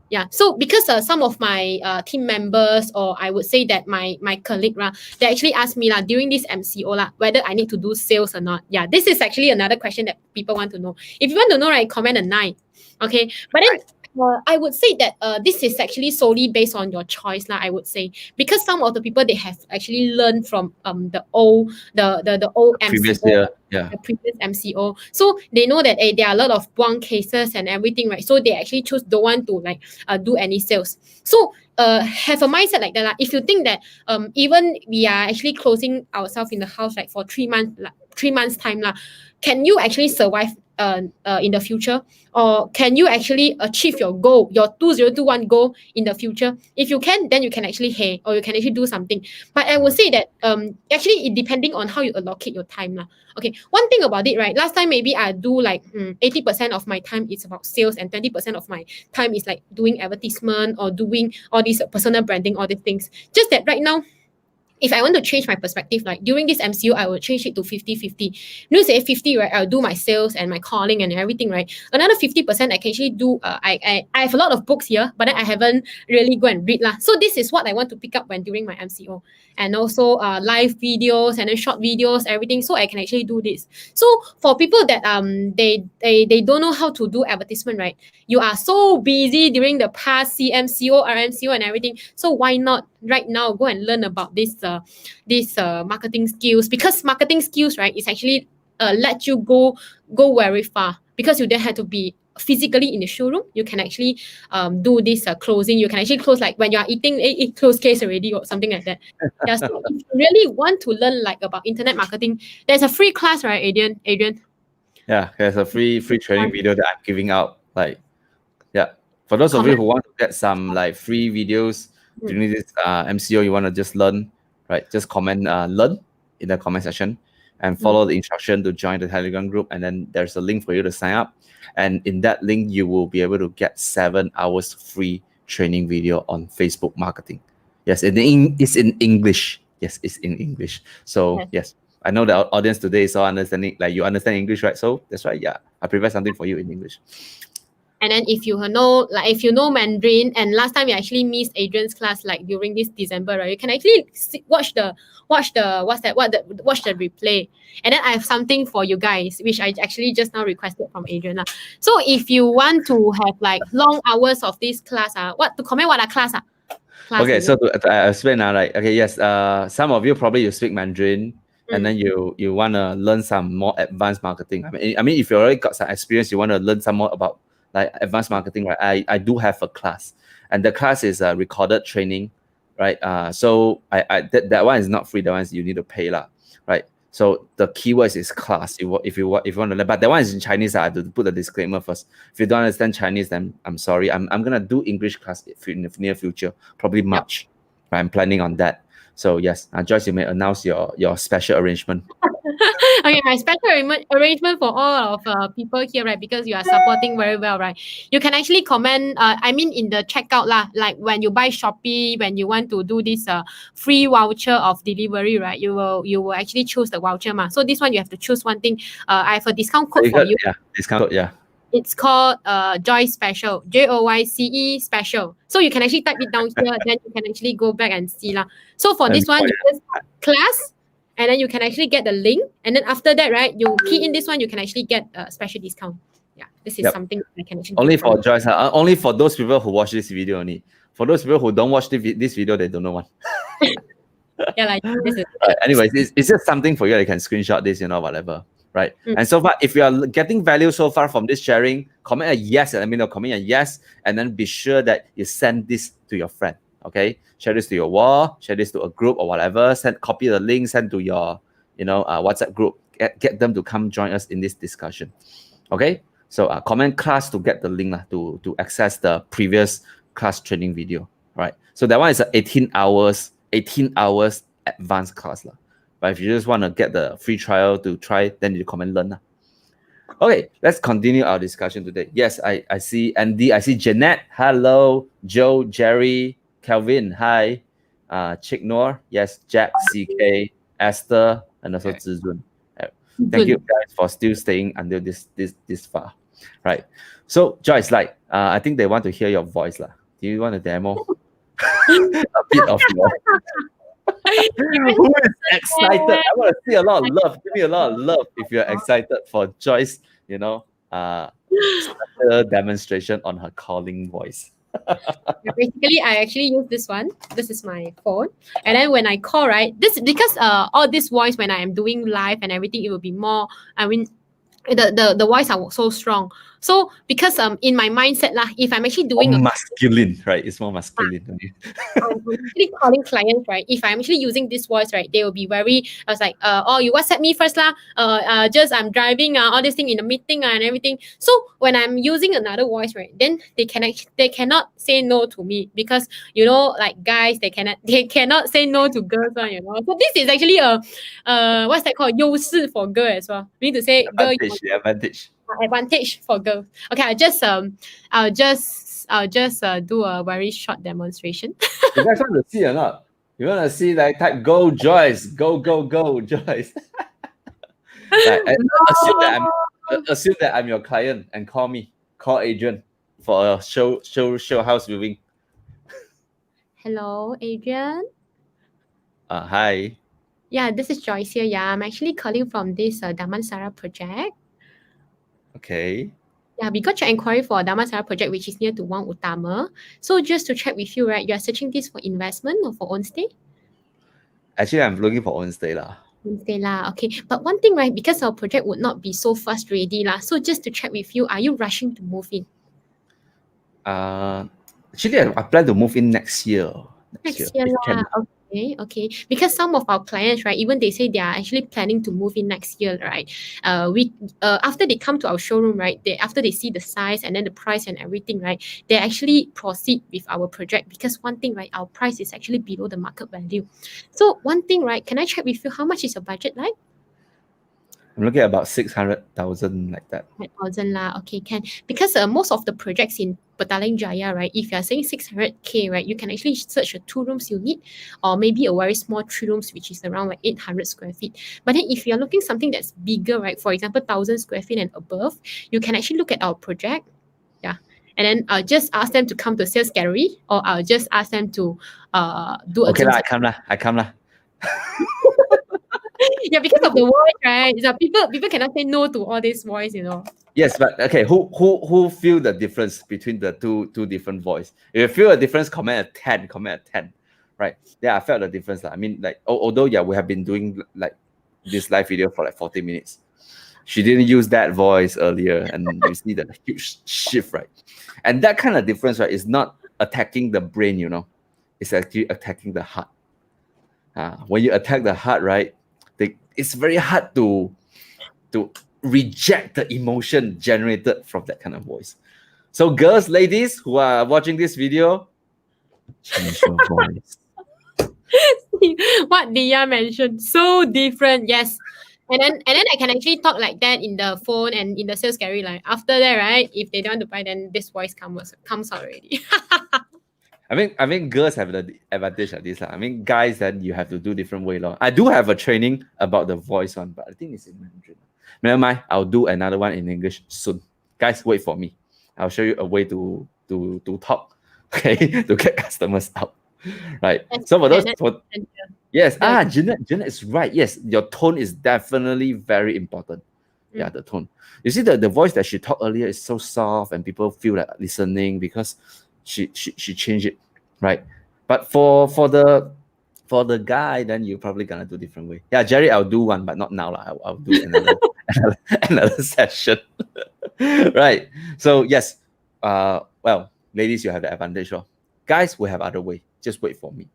Yeah, so because some of my team members, or I would say that my colleague, they actually asked me during this MCO whether I need to do sales or not. Yeah, this is actually another question that people want to know. If you want to know, right, comment a 9. Okay, but then I would say that this is actually solely based on your choice, I would say, because some of the people, they have actually learned from the old Previous MCO, year, yeah. the previous MCO, so they know that there are a lot of buang cases and everything, right? So they actually don't want to do any sales. So have a mindset like that. Like, if you think that even we are actually closing ourselves in the house like for 3 months, like 3 months time lah, can you actually survive in the future, or can you actually achieve your goal, your 2021 goal in the future? If you can, then you can actually or you can actually do something. But I would say that actually it depending on how you allocate your time lah. Okay, one thing about it, right? Last time maybe I do like 80% of my time is about sales, and 20% of my time is like doing advertisement or doing all these personal branding, all these things. Just that right now, if I want to change my perspective, like during this MCO, I will change it to 50-50. You know, say 50, right? I'll do my sales and my calling and everything, right? Another 50% I can actually do, I have a lot of books here, but then I haven't really go and read lah. So this is what I want to pick up when during my MCO. And also live videos and then short videos, everything. So I can actually do this. So for people that they don't know how to do advertisement, right? You are so busy during the past CMCO, RMCO and everything. So why not right now go and learn about this marketing skills? Because marketing skills, right, is actually let you go very far, because you don't have to be physically in the showroom. You can actually do this closing. You can actually close, like when you are eating, eat close case already or something like that. Yeah, so if you really want to learn like about internet marketing, there's a free class, right, Adrian? Yeah, there's a free training video that I'm giving out. Like, yeah, for those of you who want to get some like free videos during this MCO, you want to just learn, right? Just comment learn in the comment section and follow the instruction to join the Telegram group. And then there's a link for you to sign up. And in that link, you will be able to get 7 hours free training video on Facebook marketing. Yes, it's in English. Yes, it's in English. So yes, I know the audience today is all understanding, like you understand English, right? So that's why, yeah, I prepare something for you in English. And then if you know Mandarin, and last time you actually missed Adrian's class like during this December, right? You can actually watch the replay. And then I have something for you guys, which I actually just now requested from Adrian. So if you want to have like long hours of this class, what class? Okay, so to explain now, like, okay, yes, some of you probably you speak Mandarin, and then you want to learn some more advanced marketing. I mean, if you already got some experience, you want to learn some more about like advanced marketing, right? I do have a class, and the class is a recorded training, right? So that one is not free. That one is you need to pay lah, right? So the keywords is class. If you want to learn, but that one is in Chinese. I have to put a disclaimer first. If you don't understand Chinese, then I'm sorry. I'm gonna do English class in the near future, probably March. Yep. I'm planning on that. So yes, Joyce, you may announce your special arrangement. Okay, my special arrangement for all of people here, right? Because you are supporting very well, right? You can actually comment. I mean, in the checkout lah, like when you buy Shopee, when you want to do this free voucher of delivery, right? You will actually choose the voucher, ma. So this one you have to choose one thing. I have a discount code for you. Yeah, discount code. Yeah. It's called Joyce Special, JOYCE Special. So you can actually type it down here, then you can actually go back and see lah. So for this one, you just class, and then you can actually get the link. And then after that, right, you key in this one, you can actually get a special discount. Yeah, this is something I can actually only for Joyce. Only for those people who watch this video only. For those people who don't watch this video, they don't know one. Yeah, like this is. Anyways, it's just something for you. You can screenshot this, whatever. Right. And so far, if you are getting value so far from this sharing, comment a yes, and let me know. Comment a yes, and then be sure that you send this to your friend. Okay, share this to your wall, share this to a group or whatever. Copy the link, send to your, WhatsApp group. Get them to come join us in this discussion. Okay, so comment class to get the link to access the previous class training video. Right. So that one is 18 hours advanced class . But if you just want to get the free trial to try, then you comment learn. Okay, let's continue our discussion today. Yes, I see Andy, I see Jeanette. Hello, Joe, Jerry, Kelvin. Hi, Chick Noor. Yes, Jack, CK, Esther, and also Zizun. Thank you guys for still staying until this far. Right. So Joyce, like I think they want to hear your voice lah. Do you want to demo a bit of your? Who is excited? I want to see a lot of love. Give me a lot of love if you're excited for Joyce, special demonstration on her calling voice. Basically, I actually use this one. This is my phone. And then when I call, right, this because all this voice, when I am doing live and everything, it will be more, I mean, the voice are so strong. So because in my mindset lah, if I'm actually doing More a masculine, right? It's more masculine. I'm actually calling clients, right? If I'm actually using this voice, right, they will be very. I was like, oh, you WhatsApp me first lah. Just I'm driving, all this thing in a meeting and everything. So when I'm using another voice, right, then they cannot say no to me because like guys, they cannot say no to girls, So this is actually a what's that called? 优势 for girl as well. We need to say girl Advantage. advantage for girls. Okay, I'll just do a very short demonstration. You guys want to see or not? You want to see like type go Joyce, go Joyce. Like, assume that I'm your client and call Adrian for a show house viewing. Hello, Adrian. Hi. Yeah, this is Joyce here. Yeah, I'm actually calling from this Damansara project. Okay. Yeah, we got your inquiry for Damansara project, which is near to Wang Utama. So just to check with you, right, you are searching this for investment or for own stay? Actually, I'm looking for own stay lah. Own stay lah. Okay, but one thing, right, because our project would not be so fast ready lah. So just to check with you, are you rushing to move in? Actually, I plan to move in next year. Next year if lah. can. Okay. Because some of our clients, right, even they say they are actually planning to move in next year, right? We after they come to our showroom, right, after they see the size and then the price and everything, right, they actually proceed with our project because one thing, right, our price is actually below the market value. So one thing, right, can I check with you how much is your budget like? I'm looking at about 600,000 like that. 1,000 lah. Okay, can. Because most of the projects in Petaling Jaya, right, if you're saying 600K, right, you can actually search a 2 rooms unit or maybe a very small 3 rooms, which is around like 800 square feet. But then if you're looking something that's bigger, right, for example, 1,000 square feet and above, you can actually look at our project. Yeah. And then I'll just ask them to come to sales gallery or I'll just ask them to do a Okay Zoom lah, I come lah. Yeah, because of the voice, right? So people cannot say no to all this voice, Yes, but okay, who feel the difference between the two different voice? If you feel a difference, comment a 10, right? Yeah, I felt the difference. I mean, like, although yeah, we have been doing like this live video for like 40 minutes. She didn't use that voice earlier, and you see the huge shift, right? And that kind of difference, right, is not attacking the brain, it's actually attacking the heart. When you attack the heart, right, it's very hard to reject the emotion generated from that kind of voice. So girls, ladies who are watching this video, change your voice. What Dia mentioned, so different. Yes. And then I can actually talk like that in the phone and in the sales gallery. Like after that, right? If they don't want to buy, then this voice comes out already. I mean, girls have the advantage of this. I mean, guys, then you have to do different way. I do have a training about the voice one, but I think it's in Mandarin. Never mind, I'll do another one in English soon. Guys, wait for me. I'll show you a way to talk, okay, to get customers out. Right. So for those, yes, Jeanette is right. Yes, your tone is definitely very important. Yeah, the tone. You see, the voice that she talked earlier is so soft, and people feel like listening because she changed it, right? But for the guy, then you're probably gonna do different way. Yeah, Jerry, I'll do one, but not now. I'll do another session. Right. So yes, well, ladies, you have the advantage. Guys, we have other way. Just wait for me.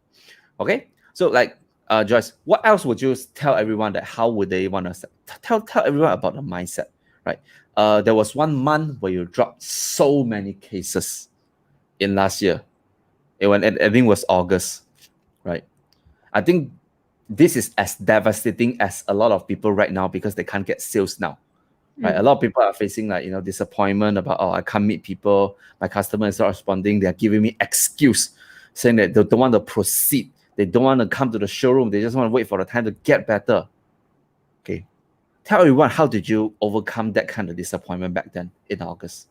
Okay. So like Joyce, what else would you tell everyone that how would they want to tell everyone about the mindset, right? There was 1 month where you dropped so many cases in last year. I think it was August, right? I think this is as devastating as a lot of people right now because they can't get sales now. Right? A lot of people are facing like disappointment about I can't meet people, my customer is not responding, they're giving me excuse saying that they don't want to proceed, they don't want to come to the showroom, they just want to wait for the time to get better. Okay, tell everyone, how did you overcome that kind of disappointment back then in August?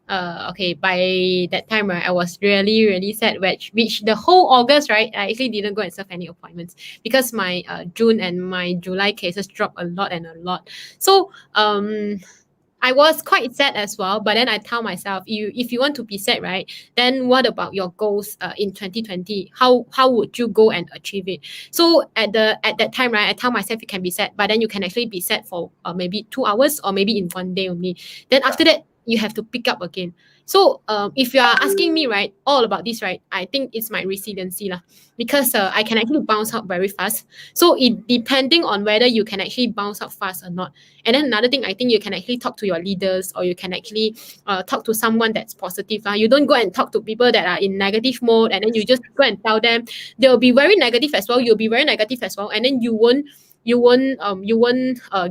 Okay, by that time, right, I was really, really sad, which the whole August, right, I actually didn't go and serve any appointments because my June and my July cases dropped a lot. So I was quite sad as well, but then I tell myself, if you want to be sad, right, then what about your goals in 2020? How would you go and achieve it? So at that time, right, I tell myself you can be sad, but then you can actually be sad for maybe 2 hours or maybe in one day only. Then after that, you have to pick up again. So if you are asking me, right, all about this, right, I think it's my resiliency lah, because I can actually bounce out very fast. So it depending on whether you can actually bounce out fast or not. And then another thing, I think you can actually talk to your leaders, or you can actually talk to someone that's positive. You don't go and talk to people that are in negative mode, and then you just go and tell them. They'll be very negative as well. You'll be very negative as well, and then you won't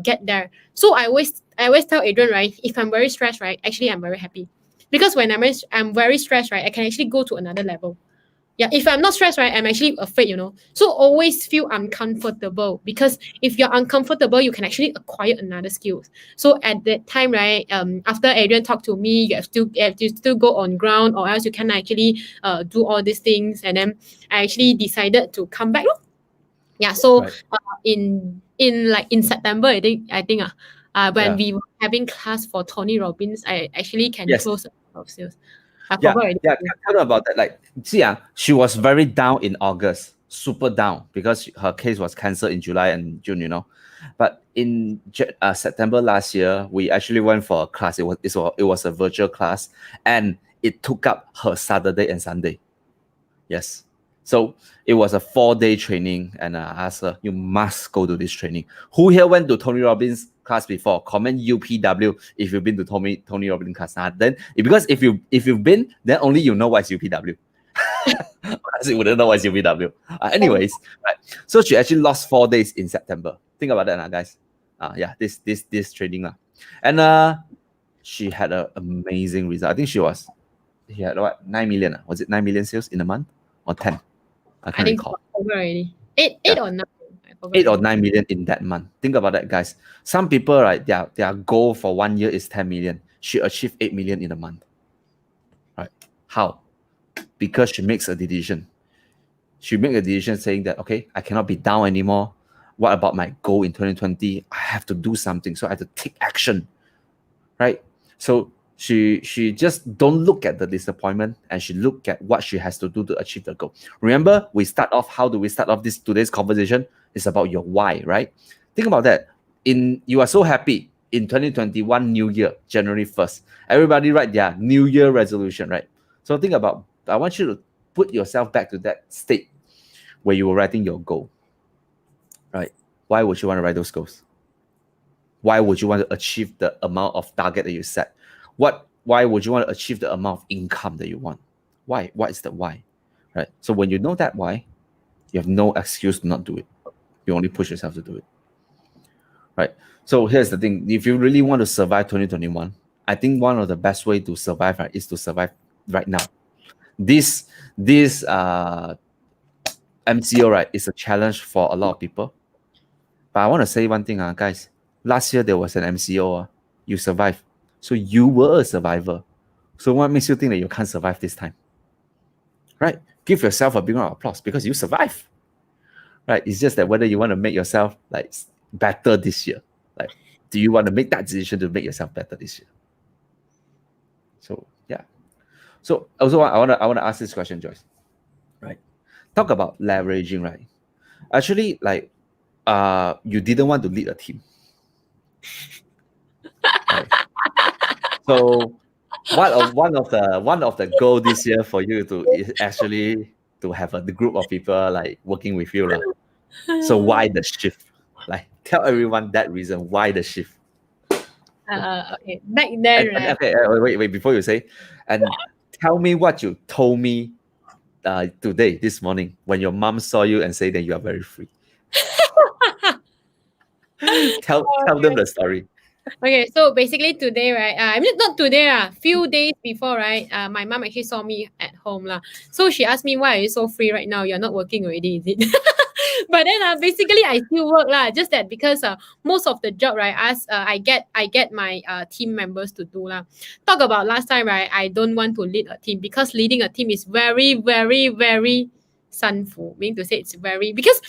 get there. So I always tell Adrian, right, if I'm very stressed, right, actually I'm very happy, because when I'm very stressed, right, I can actually go to another level. Yeah, if I'm not stressed, right, I'm actually afraid. So always feel uncomfortable, because if you're uncomfortable, you can actually acquire another skills. So at that time, right, after Adrian talked to me, you have to still go on ground, or else you can actually do all these things. And then I actually decided to come back. Lor. Yeah, so Right. in September, I think when Yeah. we were having class for Tony Robbins, I actually can Yes. close a lot of sales. I Yeah. forgot already. Yeah. Tell her about that. Like, see, she was very down in August, super down, because her case was cancelled in July and June. But in September last year, we actually went for a class. It was a virtual class, and it took up her Saturday and Sunday. Yes. So it was a 4-day training, and I asked her, you must go to this training. Who here went to Tony Robbins class before? Comment UPW if you've been to Tony Robbins class. Then because if you've been, then only you know what's UPW. Otherwise you wouldn't know what's UPW. Anyways, right. So she actually lost 4 days in September. Think about that, guys. This training. And she had an amazing result. I think she had what, 9 million? Was it 9 million sales in a month or 10? I I can't think recall. over already. Eight Yeah. or nine. I forgot 8 or already. 9 million in that month. Think about that, guys. Some people, right, their goal for 1 year is 10 million. She achieved 8 million in a month. Right? How? Because she makes a decision. She made a decision saying that, okay, I cannot be down anymore. What about my goal in 2020? I have to do something. So I have to take action. Right? So she just don't look at the disappointment, and she look at what she has to do to achieve the goal. Remember, how do we start off today's conversation? It's about your why, right? Think about that. You are so happy in 2021 New Year, January 1st. Everybody write their New Year resolution, right? So think about, I want you to put yourself back to that state where you were writing your goal, right? Why would you want to write those goals? Why would you want to achieve the amount of target that you set? Why would you want to achieve the amount of income that you want? Why? What is the why? Right? So when you know that why, you have no excuse to not do it. You only push yourself to do it. Right? So here's the thing. If you really want to survive 2021, I think one of the best way to survive, right, is to survive right now. This MCO, right, is a challenge for a lot of people. But I want to say one thing, guys. Last year there was an MCO. You survived. So you were a survivor. So what makes you think that you can't survive this time? Right? Give yourself a big round of applause because you survived. Right? It's just that whether you want to make yourself like better this year. Like, do you want to make that decision to make yourself better this year? So yeah. So also I want to ask this question, Joyce. Right? Talk about leveraging, right? Actually, like you didn't want to lead a team. Right? So one of the goal this year for you is actually to have the group of people like working with you. So why the shift? Like, tell everyone that reason why the shift. Okay. Back then, right? Okay, wait, before you say, and tell me what you told me today, this morning, when your mom saw you and say that you are very free. Tell them the story. Okay, so basically today, right? I mean, not today, few days before, right? My mom actually saw me at home, So she asked me, why are you so free right now? You're not working already, is it? But then, basically, I still work, Just that because most of the job, right? I get my team members to do, Talk about last time, right? I don't want to lead a team because leading a team is very, very, very sunful. Meaning to say, it's very because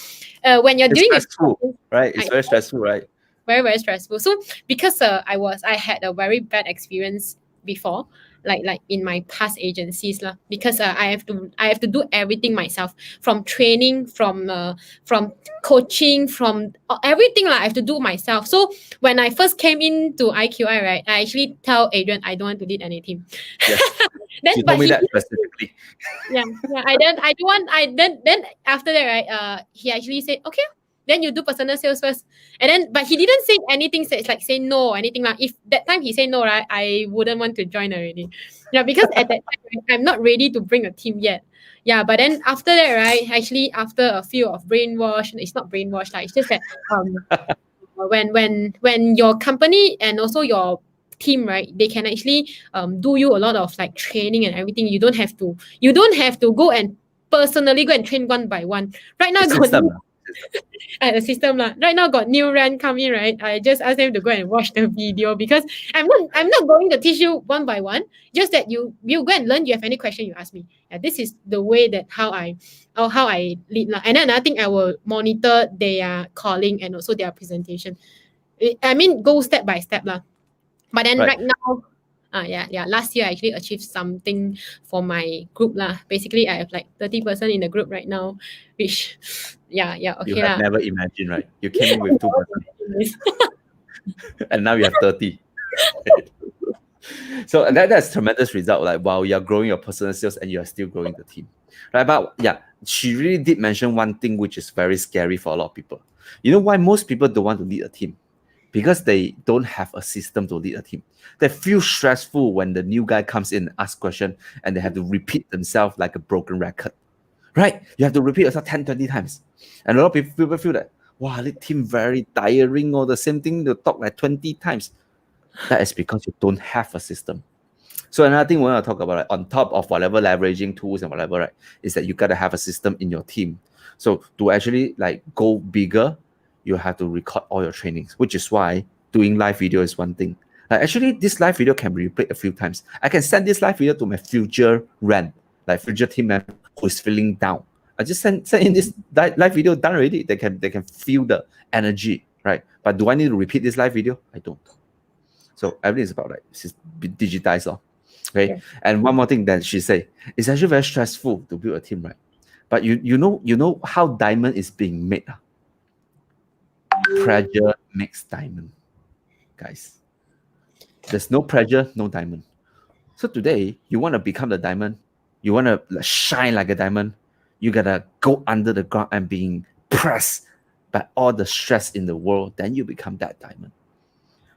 when you're It's doing stressful, right? It's very stressful, right? very, very stressful. So because I had a very bad experience before, like in my past agencies lah, because I have to do everything myself, from training, from coaching, from everything lah. I have to do myself. So when I first came into IQI, right, I actually tell Adrian I don't want to lead any team. Yes. Then She but told me he that specifically. yeah, I don't want I then after that, right, he actually said, okay, then you do personal sales first. And then but he didn't say anything, says like say no or anything like. If that time he say no, right, I wouldn't want to join already. Yeah, because at that time, right, I'm not ready to bring a team yet. Yeah, but then after that, right, actually after a few of brainwash, it's not brainwash, like it's just that when your company and also your team, right, they can actually do you a lot of like training and everything. You don't have to go and personally go and train one by one. Right now The got system. new the system lah. Right now got new rand come in, right? I just ask them to go and watch the video, because I'm not going to teach you one by one. Just that you go and learn. You have any question, you ask me. Yeah, this is the way that how I lead lah. And then another thing, I will monitor their calling and also their presentation. I mean, go step by step lah. But then Right. right now, yeah. Last year I actually achieved something for my group lah. Basically, I have like 30% in the group right now, which, yeah, You okay have lah. never imagined, right? You came in with 2%, and now you have 30. So that's tremendous result. Like, wow, you're growing your personal sales and you're still growing the team, right? But yeah, she really did mention one thing which is very scary for a lot of people. You know why most people don't want to lead a team? Because they don't have a system to lead a team. They feel stressful when the new guy comes in and asks question, and they have to repeat themselves like a broken record, right? You have to repeat yourself 10, 20 times. And a lot of people feel that, wow, lead team very tiring, or the same thing to talk like 20 times. That is because you don't have a system. So another thing we want to talk about, right, on top of whatever leveraging tools and whatever, right, is that you got to have a system in your team. So to actually like go bigger, you have to record all your trainings, which is why doing live video is one thing. Actually, this live video can be replayed a few times. I can send this live video to my future rent, like future team member who is feeling down. I just send in this live video done already. They can feel the energy, right? But do I need to repeat this live video? I don't. So everything is about like digitized. Okay. Yeah. And one more thing that she said, it's actually very stressful to build a team, right? But you know how diamond is being made. Pressure makes diamond, guys. There's no pressure, no diamond. So today, you want to become the diamond, you want to shine like a diamond, you gotta go under the ground and being pressed by all the stress in the world, then you become that diamond.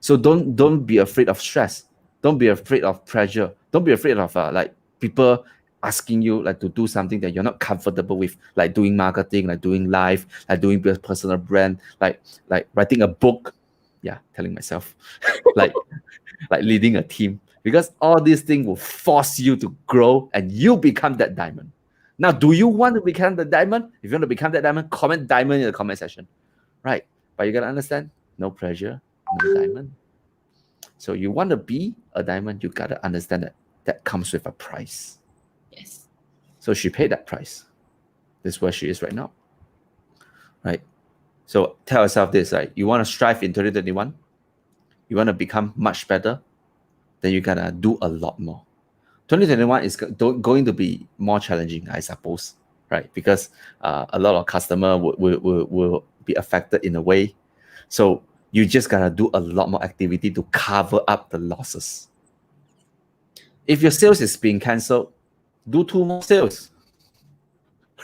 So don't be afraid of stress. Don't be afraid of pressure. Don't be afraid of like people asking you like to do something that you're not comfortable with, like doing marketing, like doing live, like doing personal brand, like writing a book. Yeah, telling myself, like leading a team, because all these things will force you to grow and you become that diamond. Now, do you want to become the diamond? If you want to become that diamond, comment diamond in the comment section, right? But you gotta understand, no pressure, no diamond. So you want to be a diamond, you gotta understand that comes with a price. Yes. So she paid that price. This is where she is right now, right? So tell yourself this, right? You want to strive in 2021, you want to become much better, then you gotta do a lot more. 2021 is going to be more challenging, I suppose, right? Because a lot of customer will be affected in a way. So you just gotta do a lot more activity to cover up the losses. If your sales is being cancelled, do 2 more sales,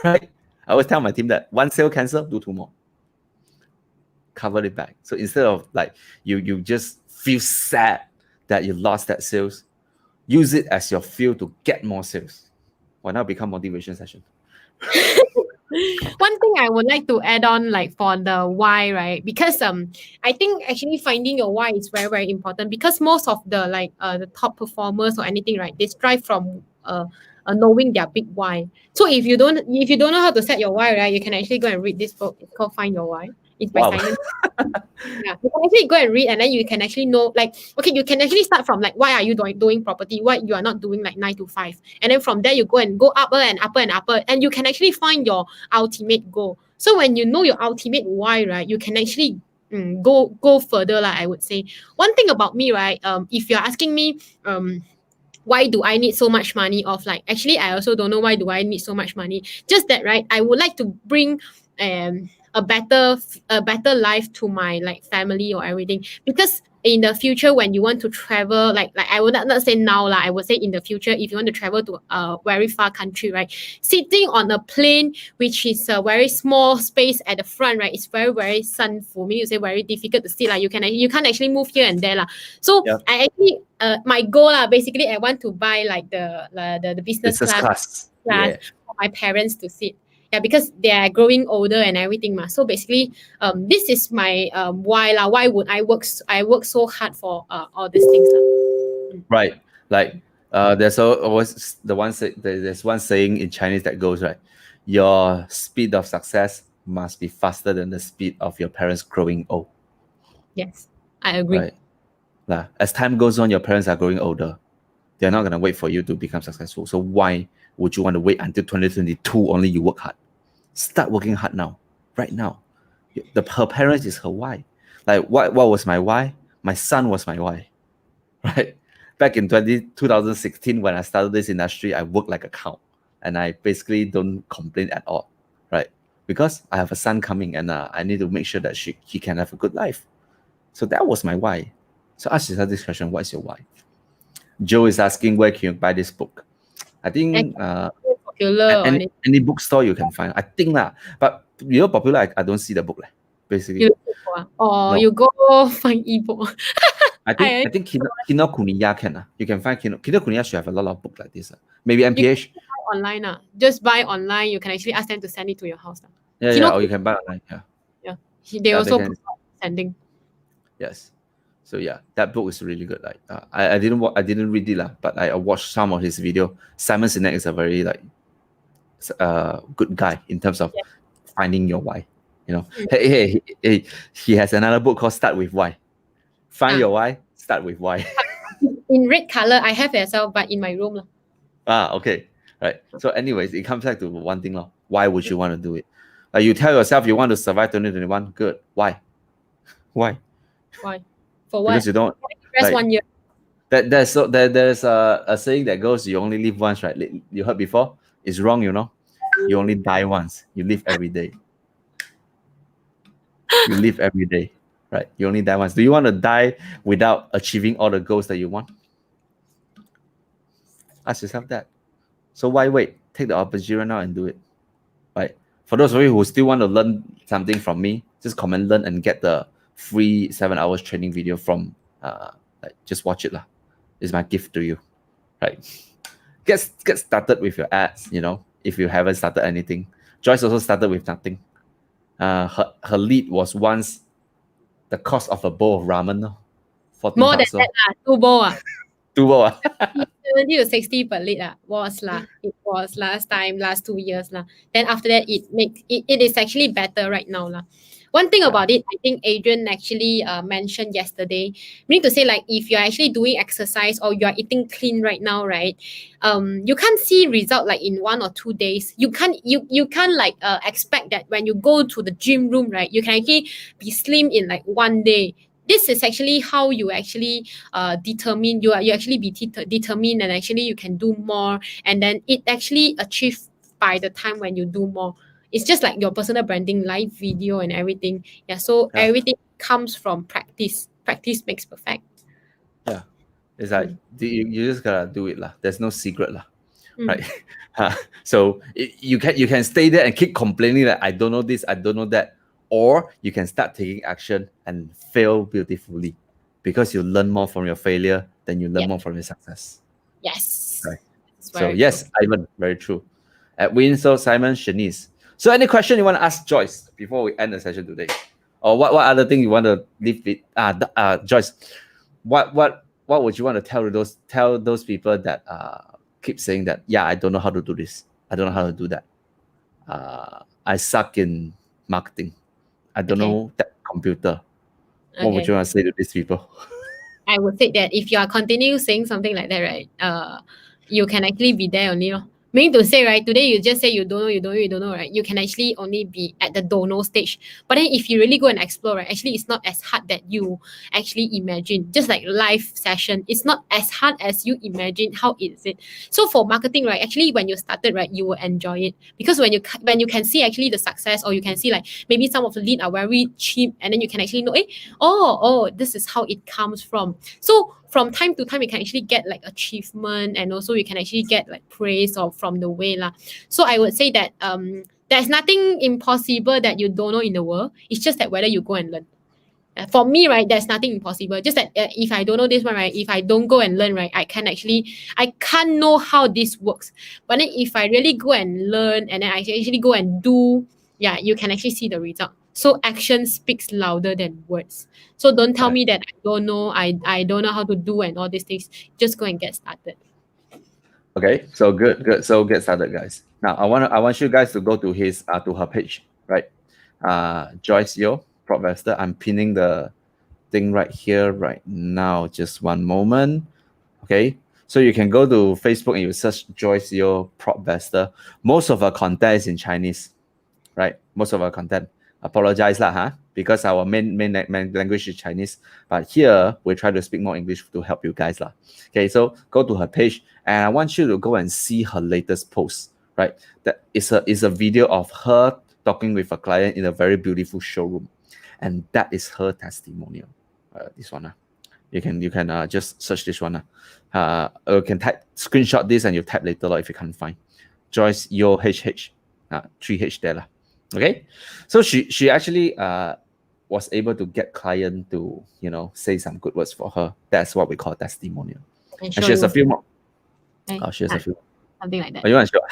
right? I always tell my team that 1 sale cancel, do 2 more. Cover it back. So instead of like you just feel sad that you lost that sales, use it as your fuel to get more sales. Why not become motivation session? One thing I would like to add on, like for the why, right? Because I think actually finding your why is very, very important, because most of the the top performers or anything, right, they strive from knowing their big why. So if you don't know how to set your why, right, you can actually go and read this book. It's called Find Your Why. It's by Simon. Yeah, you can actually go and read, and then you can actually know, like, okay, you can actually start from like, why are you doing property? Why you are not doing like 9 to 5? And then from there you go upper and upper and upper, and you can actually find your ultimate goal. So when you know your ultimate why, right, you can actually go further, like I would say. One thing about me, right, if you're asking me, why do I need so much money of like actually I also don't know why do I need so much money. Just that right, I would like to bring a better life to my like family or everything. Because in the future when you want to travel, like I would not say now lah, I would say in the future if you want to travel to a very far country, right? Sitting on a plane which is a very small space at the front, right? It's very, very sunful. Meaning to say very difficult to sit. Like you can't actually move here and there. So Yeah. I actually my goal basically I want to buy like the business Business class. Yeah. for my parents to sit. Yeah, because they are growing older and everything. So basically, this is my why lah. Why would I work so hard for all these things lah. Right. Like there's always there's one saying in Chinese that goes, right, your speed of success must be faster than the speed of your parents growing old. Yes, I agree. Right. As time goes on, your parents are growing older. They're not gonna wait for you to become successful. So why would you want to wait until 2022 only you work hard? Start working hard now, right now. Her parents is her why. Like what was my why? My son was my why, right? Back in 2016 when I started this industry, I worked like a cow, and I basically don't complain at all, right? Because I have a son coming, and I need to make sure that he can have a good life. So that was my why. So ask yourself this question: what is your why? Joe is asking where can you buy this book? I think Popular or any bookstore you can find. I think lah, but popular I don't see the book basically. you look for, or No. you go find ebook. I think Kinokuniya can. You can find Kinokuniya should have a lot of books like this. Maybe MPH. Buy online. Just buy online. You can actually ask them to send it to your house. Yeah, or you can buy online. Yeah. They also provide sending. Yes. So yeah, that book is really good. Like I didn't read it but I watched some of his video. Simon Sinek is a very good guy in terms of finding your why. Hey, he has another book called Start with Why. Find your why, start with why. In red color, I have as well, but in my room. Okay. Right. So anyways, it comes back to one thing. Why would you want to do it? Like you tell yourself you want to survive 2021. Good. Why? Why? For what? Because you don't. Rest 1 year. There's a saying that goes, you only live once, right? You heard before? It's wrong, You only die once. You live every day. You live every day, right? You only die once. Do you want to die without achieving all the goals that you want? Ask yourself that. So why wait? Take the opportunity right now and do it, right? For those of you who still want to learn something from me, just comment learn and get the free 7 hours training video from just watch it lah. It's my gift to you, right? Get started with your ads, if you haven't started anything. Joyce also started with nothing. Her lead was once the cost of a bowl of ramen. 14 more than bucks, that, 2 bowl. 2 bowl. 70 to 60 per lead was it was last 2 years Then after that it is actually better right now One thing about it, I think Adrian actually mentioned yesterday. We need to say if you're actually doing exercise or you're eating clean right now, right? You can't see result in 1 or 2 days. You can't expect that when you go to the gym room, right? You can actually be slim in 1 day. This is actually how you actually determine you actually be determined, and actually you can do more, and then it actually achieved by the time when you do more. It's just like your personal branding, live video and everything. So everything comes from practice. Practice makes perfect. Yeah. It's like you just gotta do it There's no secret right? So you can stay there and keep complaining that I don't know this, I don't know that. Or you can start taking action and fail beautifully, because you learn more from your failure than you learn more from your success. Yes. Right. So yes, Ivan, very true. Edwin, so Simon, Shanice. So any question you want to ask Joyce before we end the session today? Or what other thing you want to leave with? Joyce, what would you want to tell those people that keep saying that, I don't know how to do this, I don't know how to do that, I suck in marketing, I don't know that computer. What would you want to say to these people? I would say that if you are continuing saying something like that, right, you can actually be there only. Meaning to say, right, today you just say you don't know, you don't know, right? You can actually only be at the don't know stage. But then if you really go and explore, right, actually it's not as hard that you actually imagine. Just like live session, it's not as hard as you imagine. How is it? So for marketing, right, actually when you started, right, you will enjoy it because when you can see actually the success, or you can see like maybe some of the lead are very cheap, and then you can actually know, this is how it comes from. So from time to time you can actually get like achievement, and also you can actually get like praise or from the way lah. So I would say that there's nothing impossible that you don't know in the world. It's just that whether you go and learn. For me, right, there's nothing impossible. Just that if I don't know this one, right, if I don't go and learn, right, I can't know how this works. But then if I really go and learn, and then I actually go and do, yeah, you can actually see the result. So action speaks louder than words. So don't tell Right. me that I don't know how to do and all these things. Just go and get started. Okay, so good. So get started, guys. Now I want you guys to go to her page, right? Joyce Yeoh, Prop Vester. I'm pinning the thing right here, right now. Just one moment. Okay, so you can go to Facebook and you search Joyce Yeoh, Prop Vester. Most of our content is in Chinese, right? Most of our content. Apologize lah, huh? Because our main language is Chinese, but here we try to speak more English to help you guys lah. Okay, so go to her page, and I want you to go and see her latest post. Right, that is a video of her talking with a client in a very beautiful showroom, and that is her testimonial. This one, you can just search this one. You can type screenshot this and you type later if you can't find. Joyce Yeoh HH, 3H there lah. Okay, so she actually was able to get client to say some good words for her. That's what we call testimonial. And she has a few more. She has a few. Something like that. Oh, you want to show?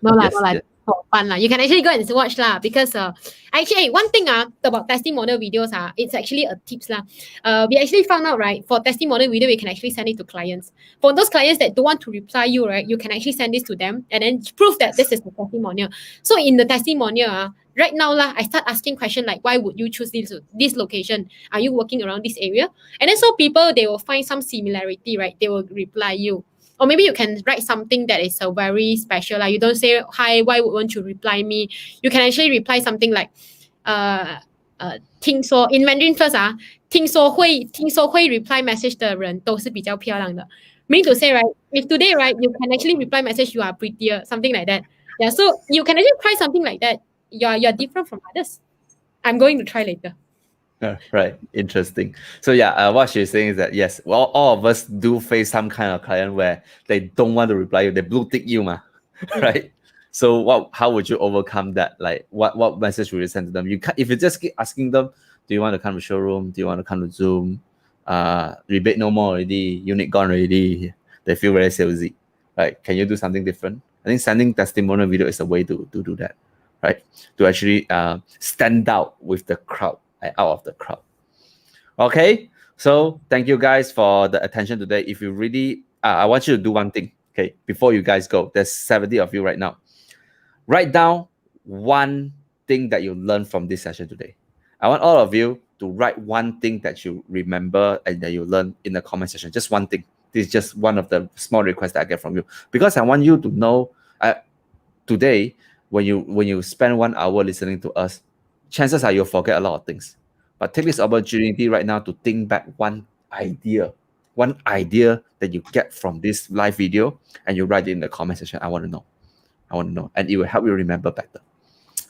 No lah, Yes, no lah. yes. For fun lah. You can actually go and watch lah, because actually one thing about testimonial videos it's actually a tips lah. We actually found out, right, for testimonial video we can actually send it to clients. For those clients that don't want to reply you, right, you can actually send this to them and then prove that this is the testimonial. So in the testimonial right now lah, I start asking question like, why would you choose this location? Are you working around this area? And then so people, they will find some similarity, right? They will reply you. Or maybe you can write something that is very special. Like you don't say, hi, why won't you reply me? You can actually reply something like, 听说 in Mandarin first 听说会 reply message 的人都是比较漂亮的. Meaning to say, right, if today, right, you can actually reply message, you are prettier, something like that. Yeah, so you can actually try something like that. You're different from others. I'm going to try later. Right, interesting. So yeah, what she's saying is that yes, well, all of us do face some kind of client where they don't want to reply you, they blue tick you, right? So how would you overcome that? Like what message would you send to them? If you just keep asking them, do you want to come to showroom? Do you want to come to Zoom? Rebate no more already, unit gone already. They feel very salesy. Right? Can you do something different? I think sending testimonial video is a way to do that, right? To actually stand out with the crowd. Out of the crowd. Okay, so thank you guys for the attention today. If you really I want you to do one thing, okay, before you guys go. There's 70 of you right now. Write down one thing that you learned from this session today. I want all of you to write one thing that you remember and that you learned in the comment section. Just one thing. This is just one of the small requests that I get from you, because I want you to know today when you spend 1 hour listening to us, chances are you'll forget a lot of things. But take this opportunity right now to think back one idea that you get from this live video, and you write it in the comment section. I want to know, and it will help you remember better.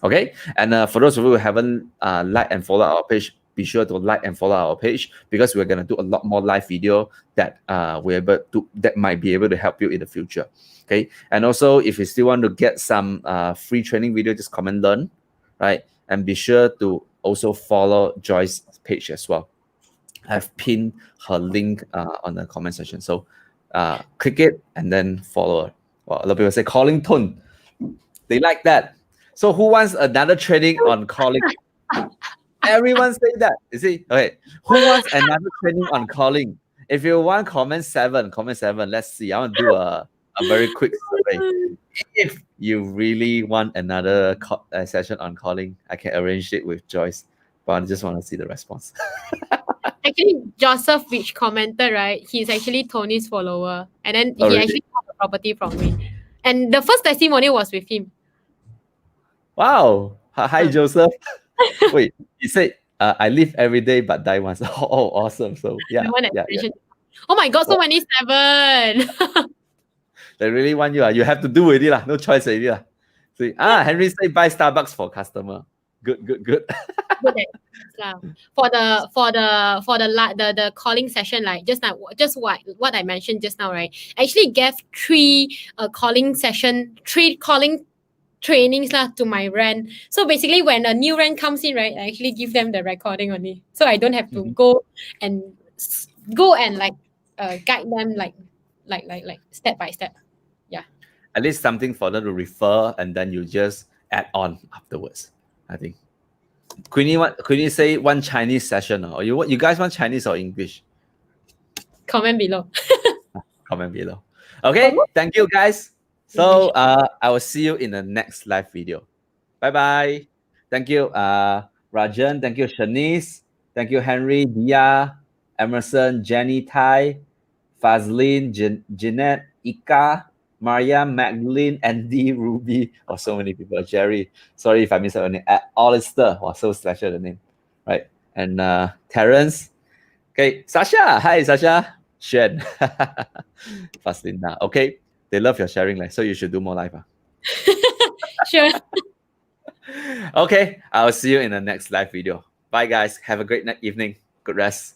Okay, and for those of you who haven't liked and followed our page, be sure to like and follow our page, because we're gonna do a lot more live video that that might be able to help you in the future. Okay, and also if you still want to get some free training video, just comment learn, right? And be sure to also follow Joyce's page as well. I've pinned her link on the comment section. So click it and then follow her. Well, a lot of people say calling tone. They like that. So who wants another training on calling? Everyone say that. You see? Okay. Who wants another training on calling? If you want, comment 7. Let's see. I want to do a very quick survey. If you really want another session on calling, I can arrange it with Joyce, but I just want to see the response. Actually, Joseph, which commented, right, he's actually Tony's follower, and then Oh, he really? actually bought the property from me. And the first testimonial was with him. Wow. Hi, Uh. Joseph. Wait, you said I live every day but die once. Oh, awesome. So yeah, The one that yeah. mentioned. Oh my god, so many 7. They really want you. You have to do it, lah. No choice already. Lah. See, Henry say buy Starbucks for customer. Good. Good at lah. For the calling session, like just now, just what I mentioned just now, right? I actually gave 3 calling trainings lah to my rent. So basically, when a new rent comes in, right, I actually give them the recording only, so I don't have to go and like guide them like step by step. Yeah. At least something for them to refer, and then you just add on afterwards. I think. Queenie say one Chinese session, or you guys want Chinese or English? Comment below. Comment below. Okay, thank you guys. So I will see you in the next live video. Bye bye. Thank you, Rajan. Thank you, Shanice. Thank you, Henry, Dia, Emerson, Jenny, Tai, Fazlin, Jeanette, Ika, Maria, Magdalene, Andy, Ruby. Oh, so many people. Jerry. Sorry if I missed your name. Alistair. Wow, so special the name. Right. And Terrence. Okay, Sasha. Hi, Sasha. Shen. Fazlin now. Okay. They love your sharing live, so you should do more live. Sure. Okay, I'll see you in the next live video. Bye, guys. Have a great evening. Good rest.